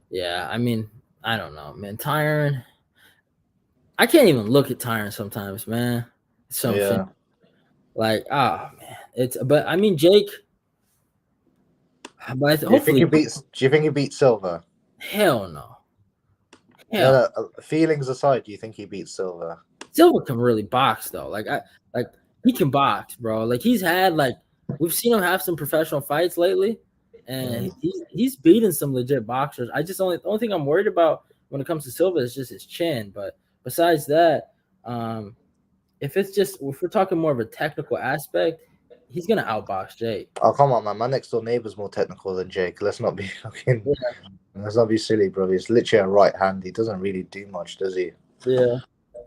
Yeah, I mean, I don't know, man. Tyron, I can't even look at Tyron sometimes, man. Yeah. Like, oh man, but I mean, Jake. But Do you think he beats Silva? Hell no. No, feelings aside, do you think he beats Silva? Silva can really box though. Like he can box, bro. Like we've seen him have some professional fights lately, and he's beaten some legit boxers. The only thing I'm worried about when it comes to Silva is just his chin. But besides that, if we're talking more of a technical aspect, he's gonna outbox Jake. Oh, come on, man. My next door neighbor's more technical than Jake. Let's not be fucking. Yeah. Let's not be silly, bro. He's literally a right hand. He doesn't really do much, does he? Yeah.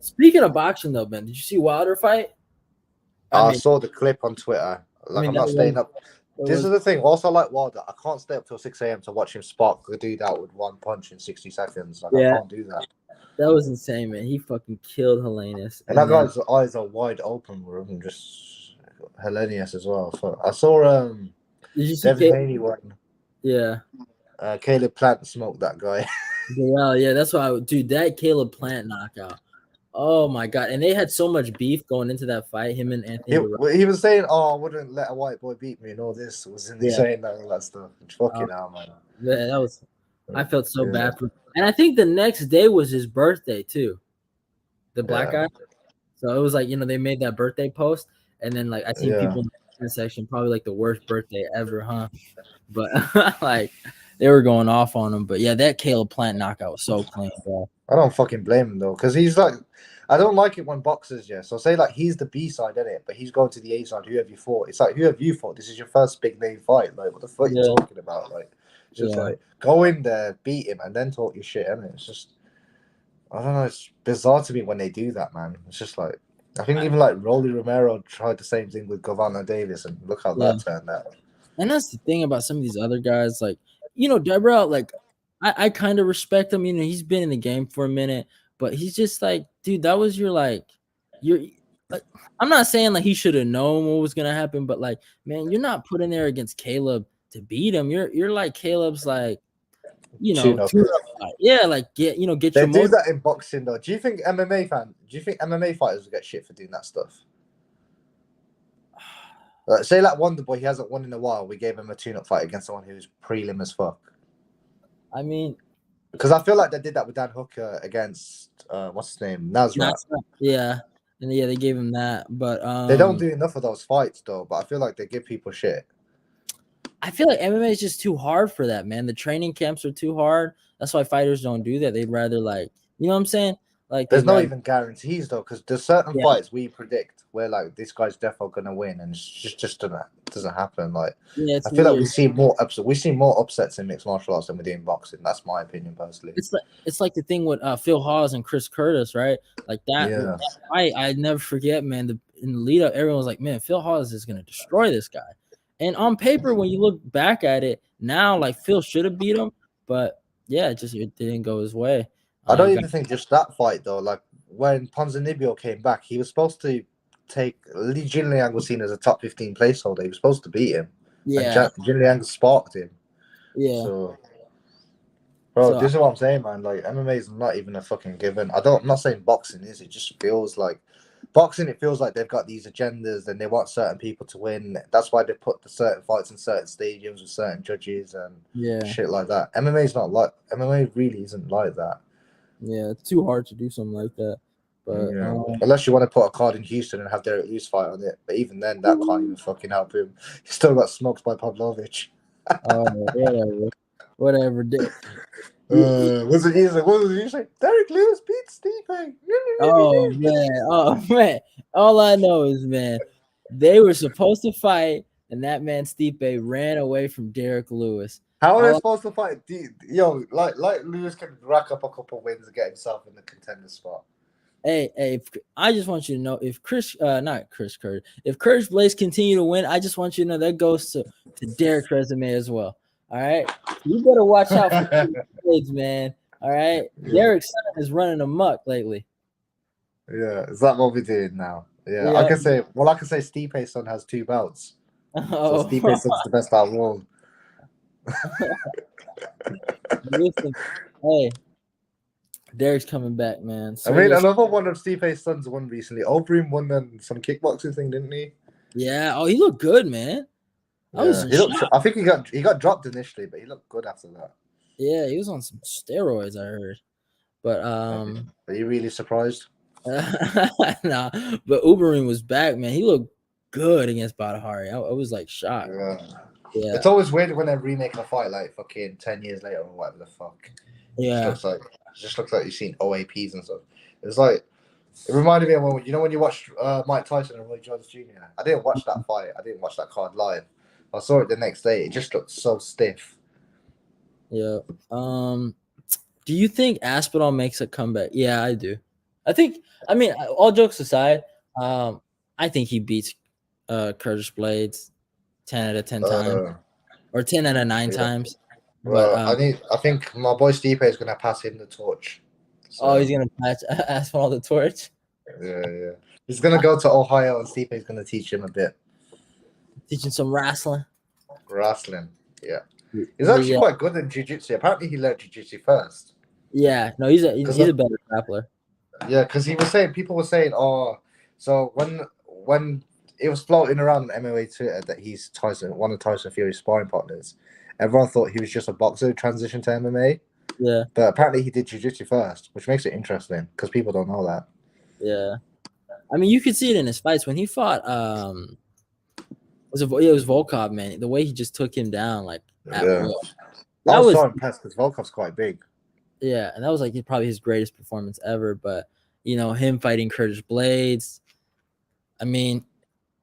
Speaking of boxing, though, Ben, did you see Wilder fight? I saw the clip on Twitter. Like, I'm not staying up. This is the thing. Also, like Wilder, I can't stay up till 6 a.m. to watch him spark a dude out with one punch in 60 seconds. Like, I can't do that. That was insane, man. He fucking killed Helenius. And that guy's eyes are wide open, bro. And just Helenius as well. So I saw Did you see Devin Haney one. Yeah. Caleb Plant smoked that guy. Yeah, that's why that Caleb Plant knockout. Oh my god. And they had so much beef going into that fight, him and Anthony. He was saying, "Oh, I wouldn't let a white boy beat me," and all this was in saying that all that stuff. Fucking hell, man. Yeah, that was I felt so bad for him. And I think the next day was his birthday too. The black guy. So it was like, they made that birthday post, and then like I seen people in the comment section probably like the worst birthday ever, huh? But like they were going off on him. But yeah, that Caleb Plant knockout was so clean, bro. I don't fucking blame him though, because he's like, I don't like it when boxers, so say like he's the B side, isn't it? But he's going to the A side. Who have you fought? It's like, who have you fought? This is your first big name fight. Like, what the fuck are you talking about? Like, just like go in there, beat him, and then talk your shit. And it's just, I don't know. It's bizarre to me when they do that, man. It's just like, I think even like Rolly Romero tried the same thing with Govana Davis, and look how that turned out. And that's the thing about some of these other guys, like Deborah. Like, I kind of respect him. He's been in the game for a minute, but he's just like, dude, that was I'm not saying like he should have known what was gonna happen, but like, man, you're not put in there against Caleb to beat him. You're like Caleb's like, like get they your. They do that in boxing though. Do you think MMA fighters will get shit for doing that stuff? Say like Wonderboy, he hasn't won in a while. We gave him a tune-up fight against someone who's prelim as fuck. I mean, because I feel like they did that with Dan Hooker against what's his name, Nasrat. Yeah, and they gave him that, but they don't do enough of those fights though. But I feel like they give people shit. I feel like MMA is just too hard for that, man. The training camps are too hard. That's why fighters don't do that. They'd rather like, you know what I'm saying? Like, there's not even guarantees though, because there's certain fights we predict where like this guy's definitely gonna win, and it's just doesn't happen. Like, I feel like we see more upsets in mixed martial arts than we do in boxing. That's my opinion personally. It's like the thing with Phil Hawes and Chris Curtis, right? Like that fight, I never forget, man. In the lead up, everyone was like, man, Phil Hawes is gonna destroy this guy. And on paper, when you look back at it now, like Phil should have beat him, but it didn't go his way. I don't even think just that fight though. Like when Ponzinibbio came back, he was supposed to take Jin Liang was seen as a top 15 placeholder. He was supposed to beat him. Yeah, and Jin Liang sparked him. Yeah. So, this is what I'm saying, man. Like MMA is not even a fucking given. I'm not saying boxing is. It just feels like boxing. It feels like they've got these agendas and they want certain people to win. That's why they put the certain fights in certain stadiums with certain judges and shit like that. MMA really isn't like that. Yeah, it's too hard to do something like that. But unless you want to put a card in Houston and have Derek Lewis fight on it, but even then, that can't even fucking help him. He still got smoked by Pavlovich. Whatever. What did you say? Derek Lewis beats Stipe. Oh man! All I know is, man, they were supposed to fight, and that man Stipe ran away from Derek Lewis. How are they supposed to fight? Like Lewis can rack up a couple wins and get himself in the contender spot. Hey, I just want you to know if Curtis, if Curtis Blaze continue to win, I just want you to know that goes to Derek's resume as well. All right, you better watch out for these kids, man. All right, Yeah. Derek's son is running amok lately. Yeah, is that what we're doing now? Yeah, I Yeah. can say. Well, I can say Stipe's son has 2 belts, so Oh, Stipe's son's the best out of all. listen, hey, Derek's coming back, man. I mean, Sergey, another one of Stipe's sons won recently. Overeem won some kickboxing thing, didn't he? yeah. Oh, he looked good, man. I was Yeah, in he looked. shock. I think he got dropped initially, but he looked good after that. Yeah, he was on some steroids, I heard. But Are you really surprised? nah. But Uberin was back, man. He looked good against Badahari. I was like shocked. Yeah. Yeah, It's always weird when they remake a fight like fucking 10 years later or whatever the fuck. yeah, It just looks like you've seen OAPs and stuff. It's like it reminded me of when you watched Mike Tyson and Roy Jones Jr. I didn't watch that fight. I didn't watch that card live. I saw it the next day. It just looked so stiff. yeah. Do you think Aspinall makes a comeback? Yeah, I do. I mean, all jokes aside, I think he beats Curtis Blades 10 out of 10 times, or 10 out of 9 yeah. times. Well, But I think my boy Stipe is gonna pass him the torch. So, he's gonna patch Aspinall the torch, yeah. He's gonna go to Ohio and Stipe is gonna teach him a bit teaching some wrestling. wrestling. Yeah. He's actually Yeah. quite good in jiu-jitsu. Apparently, he learned jiu-jitsu first. Yeah, no, he's a better grappler. Yeah, because people were saying, oh, so when it was floating around on MMA Twitter that he's one of Tyson Fury's sparring partners, everyone thought he was just a boxer who transitioned to MMA. Yeah, But apparently he did jiu-jitsu first, which makes it interesting because people don't know that. yeah. I mean, you could see it in his fights when he fought. It was Volkov, man. The way he just took him down, like at will. I That was was so impressed because Volkov's quite big. Yeah, and that was like probably his greatest performance ever. But him fighting Curtis Blades. I mean,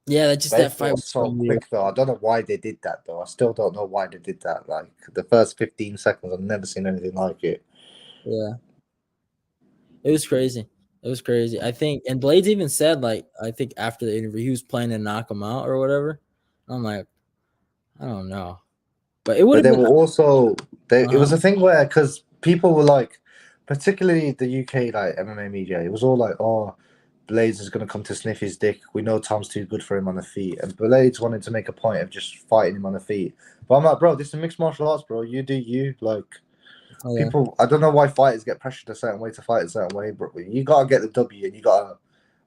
yeah, that fight was so quick though. I don't know why they did that though. I still don't know why they did that. Like the first 15 seconds, I've never seen anything like it. Yeah, it was crazy. It was crazy. I think, and Blades even said, like, I think after the interview, he was planning to knock him out or whatever. I'm like, I don't know, but it would But have they been. were also It was a thing where because people were like, particularly the UK like MMA media, it was all like, oh, Blades is gonna come to sniff his dick. We know Tom's too good for him on the feet, and Blades wanted to make a point of just fighting him on the feet. But I'm like, bro, this is mixed martial arts, bro. You do you. Like people. I don't know why fighters get pressured a certain way to fight a certain way, but you gotta get the W and you gotta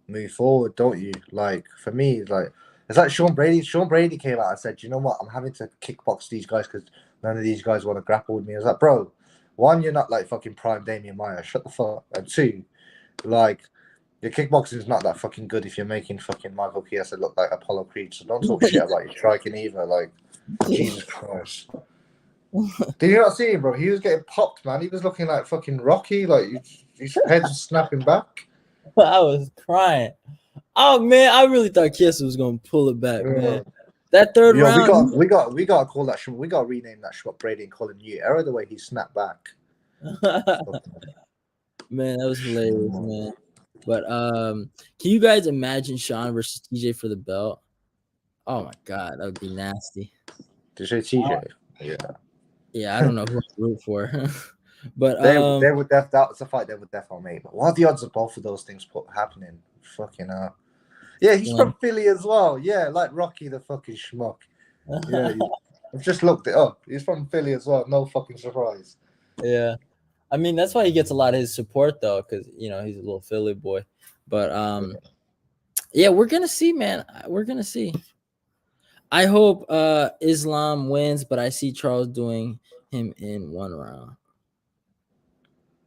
move forward, don't you? Like for me, like. It's like Sean Brady. Sean Brady came out and said, you know what? I'm having to kickbox these guys because none of these guys want to grapple with me. I was like, bro, one, you're not like fucking prime Damian Maya. Shut the fuck. And two, like, your kickboxing is not that fucking good if you're making fucking Michael Chiesa look like Apollo Creed. So don't talk shit about your striking either. Like, Jesus Christ. Did you not see him, bro? He was getting popped, man. He was looking like fucking Rocky. Like, his head was snapping back. I was crying. Oh man, I really thought Chiesa was gonna pull it back, man. That third round, we got to call that. We got to rename that Schmuck Brady and call him New Era the way he snapped back. Man, that was hilarious, man. But can you guys imagine Sean versus TJ for the belt? Oh my god, that would be nasty. Did you say TJ? Yeah, I don't know who to root for. But they would that's a fight they would definitely make. But what are the odds of both of those things happening? Fucking hell. Yeah, he's from Philly as well. Yeah, like Rocky the fucking schmuck. Yeah, I've just looked it up. He's from Philly as well. No fucking surprise. Yeah, I mean that's why he gets a lot of his support though, because he's a little Philly boy. But yeah, we're gonna see, man. We're gonna see. I hope Islam wins, but I see Charles doing him in 1 round.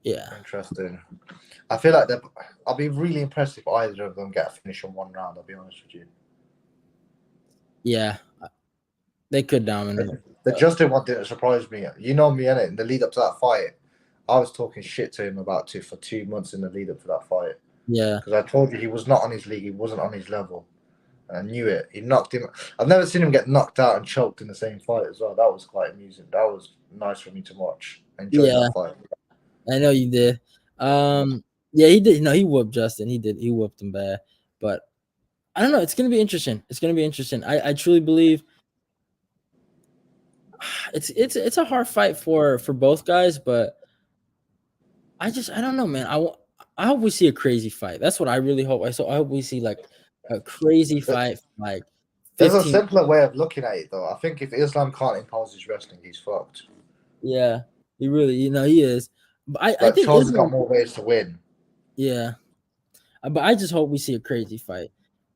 Yeah, interesting. I feel like I'll be really impressed if either of them get a finish in 1 round. I'll be honest with you. Yeah, they could dominate. The Justin one didn't surprise me. You know me, innit? In the lead up to that fight, I was talking shit to him for 2 months in the lead up to that fight. Yeah, because I told you he was not on his league. He wasn't on his level. I knew it. He knocked him. I've never seen him get knocked out and choked in the same fight as well. That was quite amusing. That was nice for me to watch. Enjoy that fight. I know you did. Yeah, he did. No, he whooped Justin. He did. He whooped him bad. But I don't know. It's gonna be interesting. I truly believe. it's a hard fight for both guys, but I don't know, man. I hope we see a crazy fight. That's what I really hope. I hope we see like a crazy fight, like There's a 15. simpler way of looking at it, though. I think if Islam can't impose his wrestling, he's fucked. Yeah, he really, he is. But I Like think Charles has Islam, got more ways to win. yeah. But I just hope we see a crazy fight.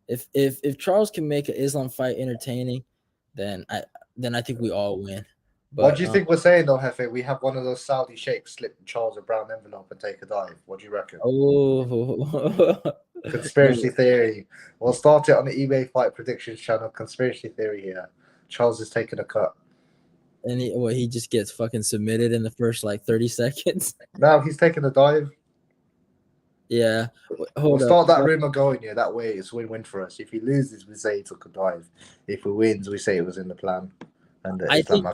If Charles can make an Islam fight entertaining, then I think we all win. But What do you think we're saying, though, Hefe? We have one of those Saudi sheikhs slip Charles a brown envelope and take a dive. What do you reckon? Oh, Conspiracy theory. We'll start it on the eBay Fight Predictions channel. Conspiracy theory here. Charles is taking a cut. And he just gets fucking submitted in the first like 30 seconds. Now he's taking a dive. Yeah. We'll start that rumor going, yeah. That way it's win-win for us. If he loses, we say he took a dive. If he wins, we say it was in the plan. And Islam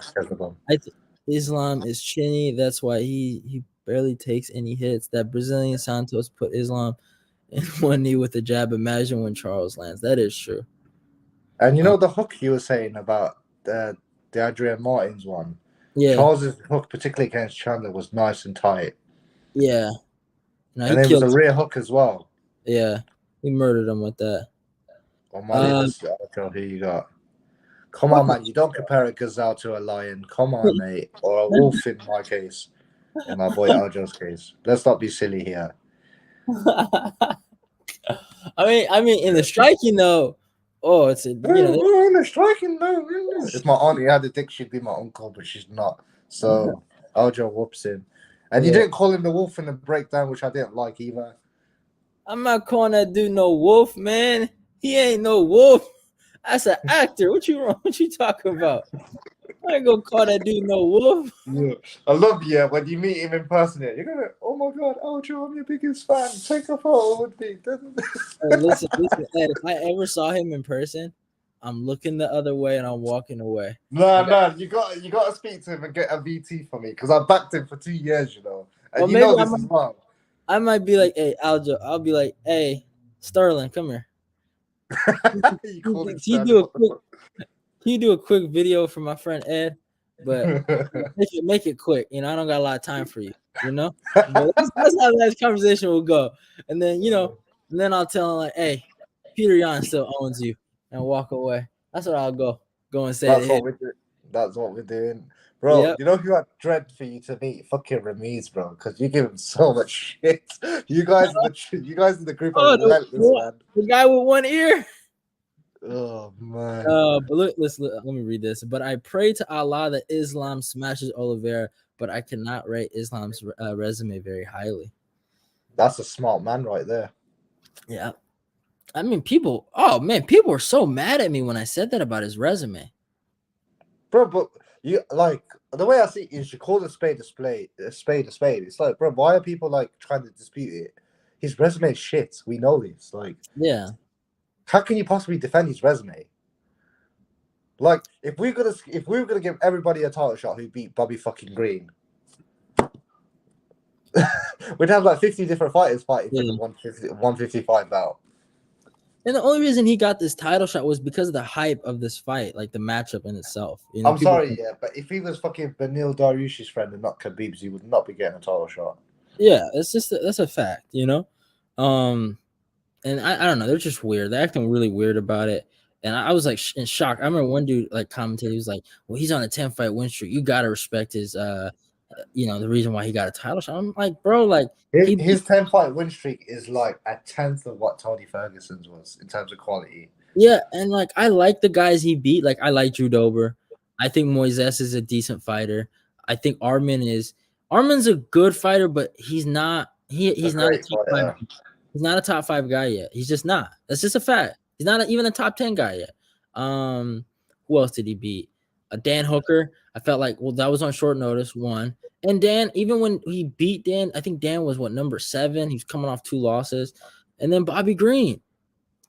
Islam is chinny. That's why he barely takes any hits. That Brazilian Santos put Islam in one knee with a jab. Imagine when Charles lands. That is true. And you know the hook you were saying about the Adrian Martins one? Yeah. Charles's hook, particularly against Chandler, was nice and tight. Yeah. No, and it was a rear hook as well. Yeah. He murdered him with that. Oh, man, who you got? Come on, man. You don't compare a gazelle to a lion. Come on, mate. Or a wolf in my case. In my boy Aljo's case. Let's not be silly here. I mean, in the striking though, it's in the striking though. If my auntie had a dick, she'd be my uncle, but she's not. So Aljo whoops him. And you didn't call him the wolf in the breakdown, which I didn't like either. I'm not calling that dude no wolf, man. He ain't no wolf. That's an actor. What you talking about? I ain't gonna call that dude no wolf. Yeah. I love you when you meet him in person. You're gonna, oh my god, Aljo, I'm your biggest fan. Take a photo with me. Listen, Ed, if I ever saw him in person, I'm looking the other way and I'm walking away. No, you got to speak to him and get a VT for me because I backed him for 2 years, you know. And you know this as well. I might be like, hey, Aljo. I'll be like, hey, Sterling, come here. Can you do a quick video for my friend Ed? But make it quick. I don't got a lot of time for you. But that's how that conversation will go. And then then I'll tell him like, hey, Peter Yan still owns you, and walk away. That's what I'll go and say. That's what we're doing. Bro, yep. You know who I'd dread for you to meet? Fucking Ramiz, bro, because you give him so much shit. You guys in the group are relentless, man. The guy with one ear. Oh man. But let me read this. But I pray to Allah that Islam smashes Oliveira, but I cannot rate Islam's resume very highly. That's a smart man right there. Yeah. I mean, people were so mad at me when I said that about his resume. Bro, but you like the way I see it is you call a spade a spade. It's like, bro, why are people like trying to dispute it? His resume is shit. We know this. Like, yeah. How can you possibly defend his resume? Like, if we were gonna give everybody a title shot who beat Bobby fucking Green, we'd have like 50 different fighters fighting for the 155 bout. And the only reason he got this title shot was because of the hype of this fight, like the matchup in itself. I'm sorry, but if he was fucking Beneil Dariush's friend and not Khabib's, he would not be getting a title shot. Yeah, that's a fact, And I don't know, they're just weird. They're acting really weird about it. And I was like in shock. I remember one dude like commented, he was like, well, he's on a 10-fight win streak. You gotta respect his the reason why he got a title shot. I'm like, bro, like his 10-fight win streak is like a tenth of what Tony Ferguson's was in terms of quality. Yeah, and like I like the guys he beat. Like I like Drew Dober. I think Moises is a decent fighter. I think Arman's a good fighter, but he's not he's not a top five. He's not a top 5 guy yet. He's just not. That's just a fact. He's not even a top 10 guy yet. Who else did he beat? Dan Hooker. I felt like, well, that was on short notice, one. And Dan, even when he beat Dan, I think Dan was number 7. He's coming off 2 losses. And then Bobby Green.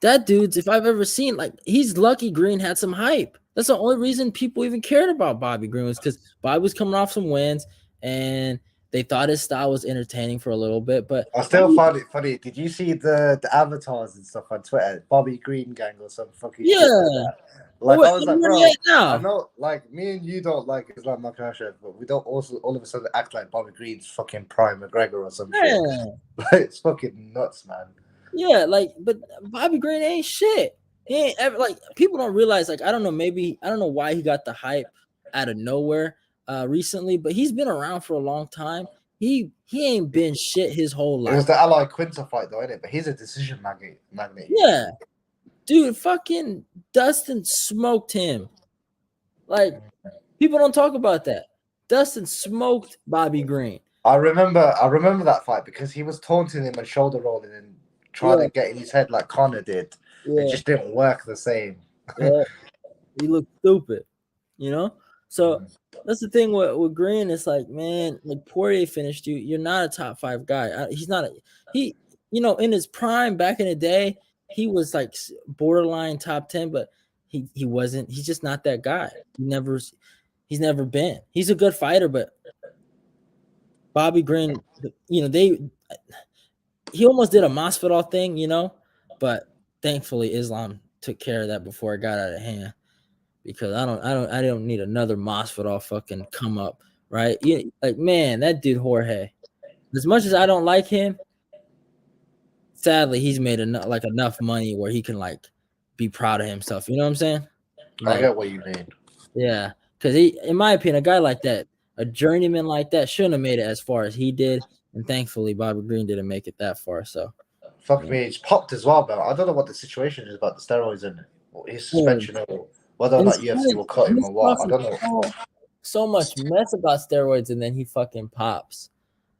That dude's, if I've ever seen, like, he's lucky Green had some hype. That's the only reason people even cared about Bobby Green was because Bobby was coming off some wins and They thought his style was entertaining for a little bit, but I still find it funny. Did you see the avatars and stuff on Twitter? Bobby Green Gang or some fucking shit like that. Like I was like, bro, I know, like me and you don't like Islam Makhachev, but we don't also all of a sudden act like Bobby Green's fucking Prime McGregor or some shit. Like, it's fucking nuts, man. Yeah, like, but Bobby Green ain't shit. He ain't ever, like, people don't realize, like, I don't know why he got the hype out of nowhere recently, but he's been around for a long time. He ain't been shit his whole life. It was the Ally Quinter fight though, isn't it? But he's a decision magnet. Yeah. Dude, fucking Dustin smoked him. Like, people don't talk about that. Dustin smoked Bobby Green. I remember that fight because he was taunting him and shoulder rolling and trying to get in his head like Conor did. It just didn't work the same. He looked stupid, you know? So that's the thing with Green. It's like, man, like Poirier finished you. You're not a top 5 guy. He's not you know, in his prime back in the day, he was like borderline top 10, but he wasn't. He's just not that guy. He's never been. He's a good fighter, but Bobby Green, you know, he almost did a Masvidal thing, you know, but thankfully Islam took care of that before it got out of hand, because I don't need another Masvidal fucking come up, right? Like, man, that dude Jorge, as much as I don't like him, sadly he's made enough money where he can like be proud of himself. You know what I'm saying? Like, I get what you mean. Yeah, because in my opinion, a guy like that, a journeyman like that, shouldn't have made it as far as he did, and thankfully Bobby Green didn't make it that far. So, fuck me, it's popped as well, but I don't know what the situation is about the steroids and his suspension or whether or not UFC will cut him or what. I don't know. So much mess about steroids, and then he fucking pops.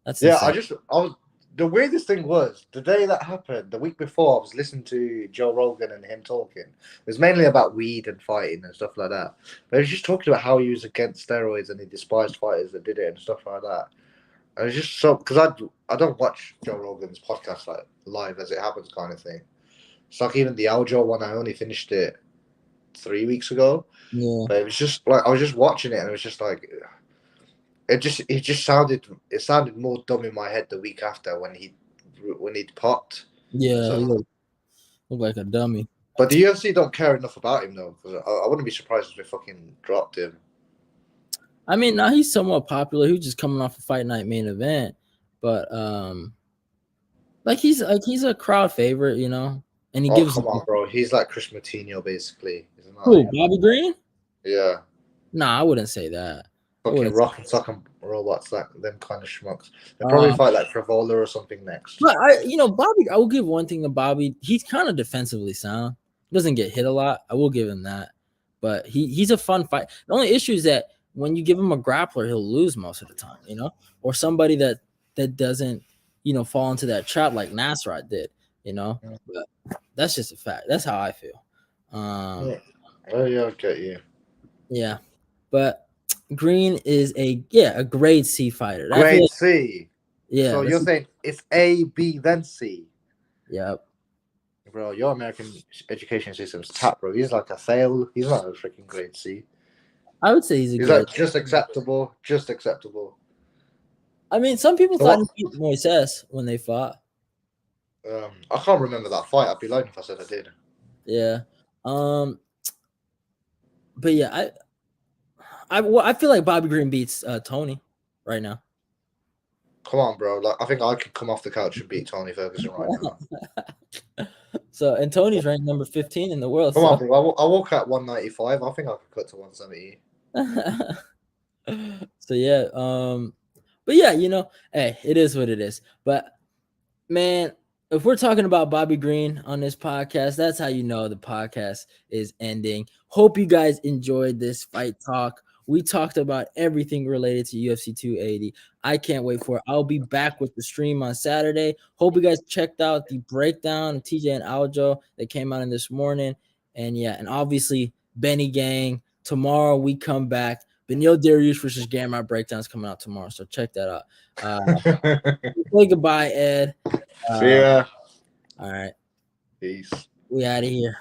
That's insane. The weirdest thing was the day that happened, the week before, I was listening to Joe Rogan and him talking. It was mainly about weed and fighting and stuff like that. But he was just talking about how he was against steroids and he despised fighters that did it and stuff like that. And it's just so, because I don't watch Joe Rogan's podcast like live as it happens kind of thing. It's like even the Aljo one, I only finished it 3 weeks ago. Yeah. But it was just like I was just watching it and it was just like it sounded more dumb in my head the week after when he'd popped. Yeah, so, he looked like a dummy. But the UFC don't care enough about him though, because I wouldn't be surprised if they fucking dropped him. I mean, now he's somewhat popular. He was just coming off a Fight Night main event, but like he's a crowd favorite, you know. And he gives. Come on, bro. He's like Chris Moutinho, basically. Who, Bobby Green? Yeah. Nah, I wouldn't say that. Fucking rock and sock and robots, like them kind of schmucks. They'll probably fight like Frivola or something next. But Bobby, I will give one thing to Bobby. He's kind of defensively sound. He doesn't get hit a lot. I will give him that. But he's a fun fight. The only issue is that when you give him a grappler, he'll lose most of the time, you know, or somebody that doesn't, fall into that trap like Nasrat did, you know. But that's just a fact. That's how I feel. Oh yeah, I get you. Yeah, but Green is a grade C fighter. Grade C. Yeah. So you're saying it's A, B, then C. Yep. Bro, your American education system's tap, bro. He's like a fail. He's not a freaking grade C. I would say he's like just acceptable. Just acceptable. I mean, some people thought he beat Moises when they fought. I can't remember that fight. I'd be lying if I said I did. Yeah. But yeah, I feel like Bobby Green beats Tony right now. Come on, bro. Like I think I could come off the couch and beat Tony Ferguson right now. So, and Tony's ranked number 15 in the world. Come on, bro. I walk at 195. I think I could cut to 170. So yeah, but yeah, hey, it is what it is. But man, if we're talking about Bobby Green on this podcast, that's how you know the podcast is ending. Hope you guys enjoyed this fight talk. We talked about everything related to UFC 280. I can't wait for it. I'll be back with the stream on Saturday. Hope you guys checked out the breakdown of TJ and Aljo that came out in this morning. And yeah, and obviously Benny Gang. Tomorrow we come back. Beneil Dariush versus Gamrot breakdowns coming out tomorrow. So check that out. Say goodbye, Ed. See ya. All right. Peace. We out of here.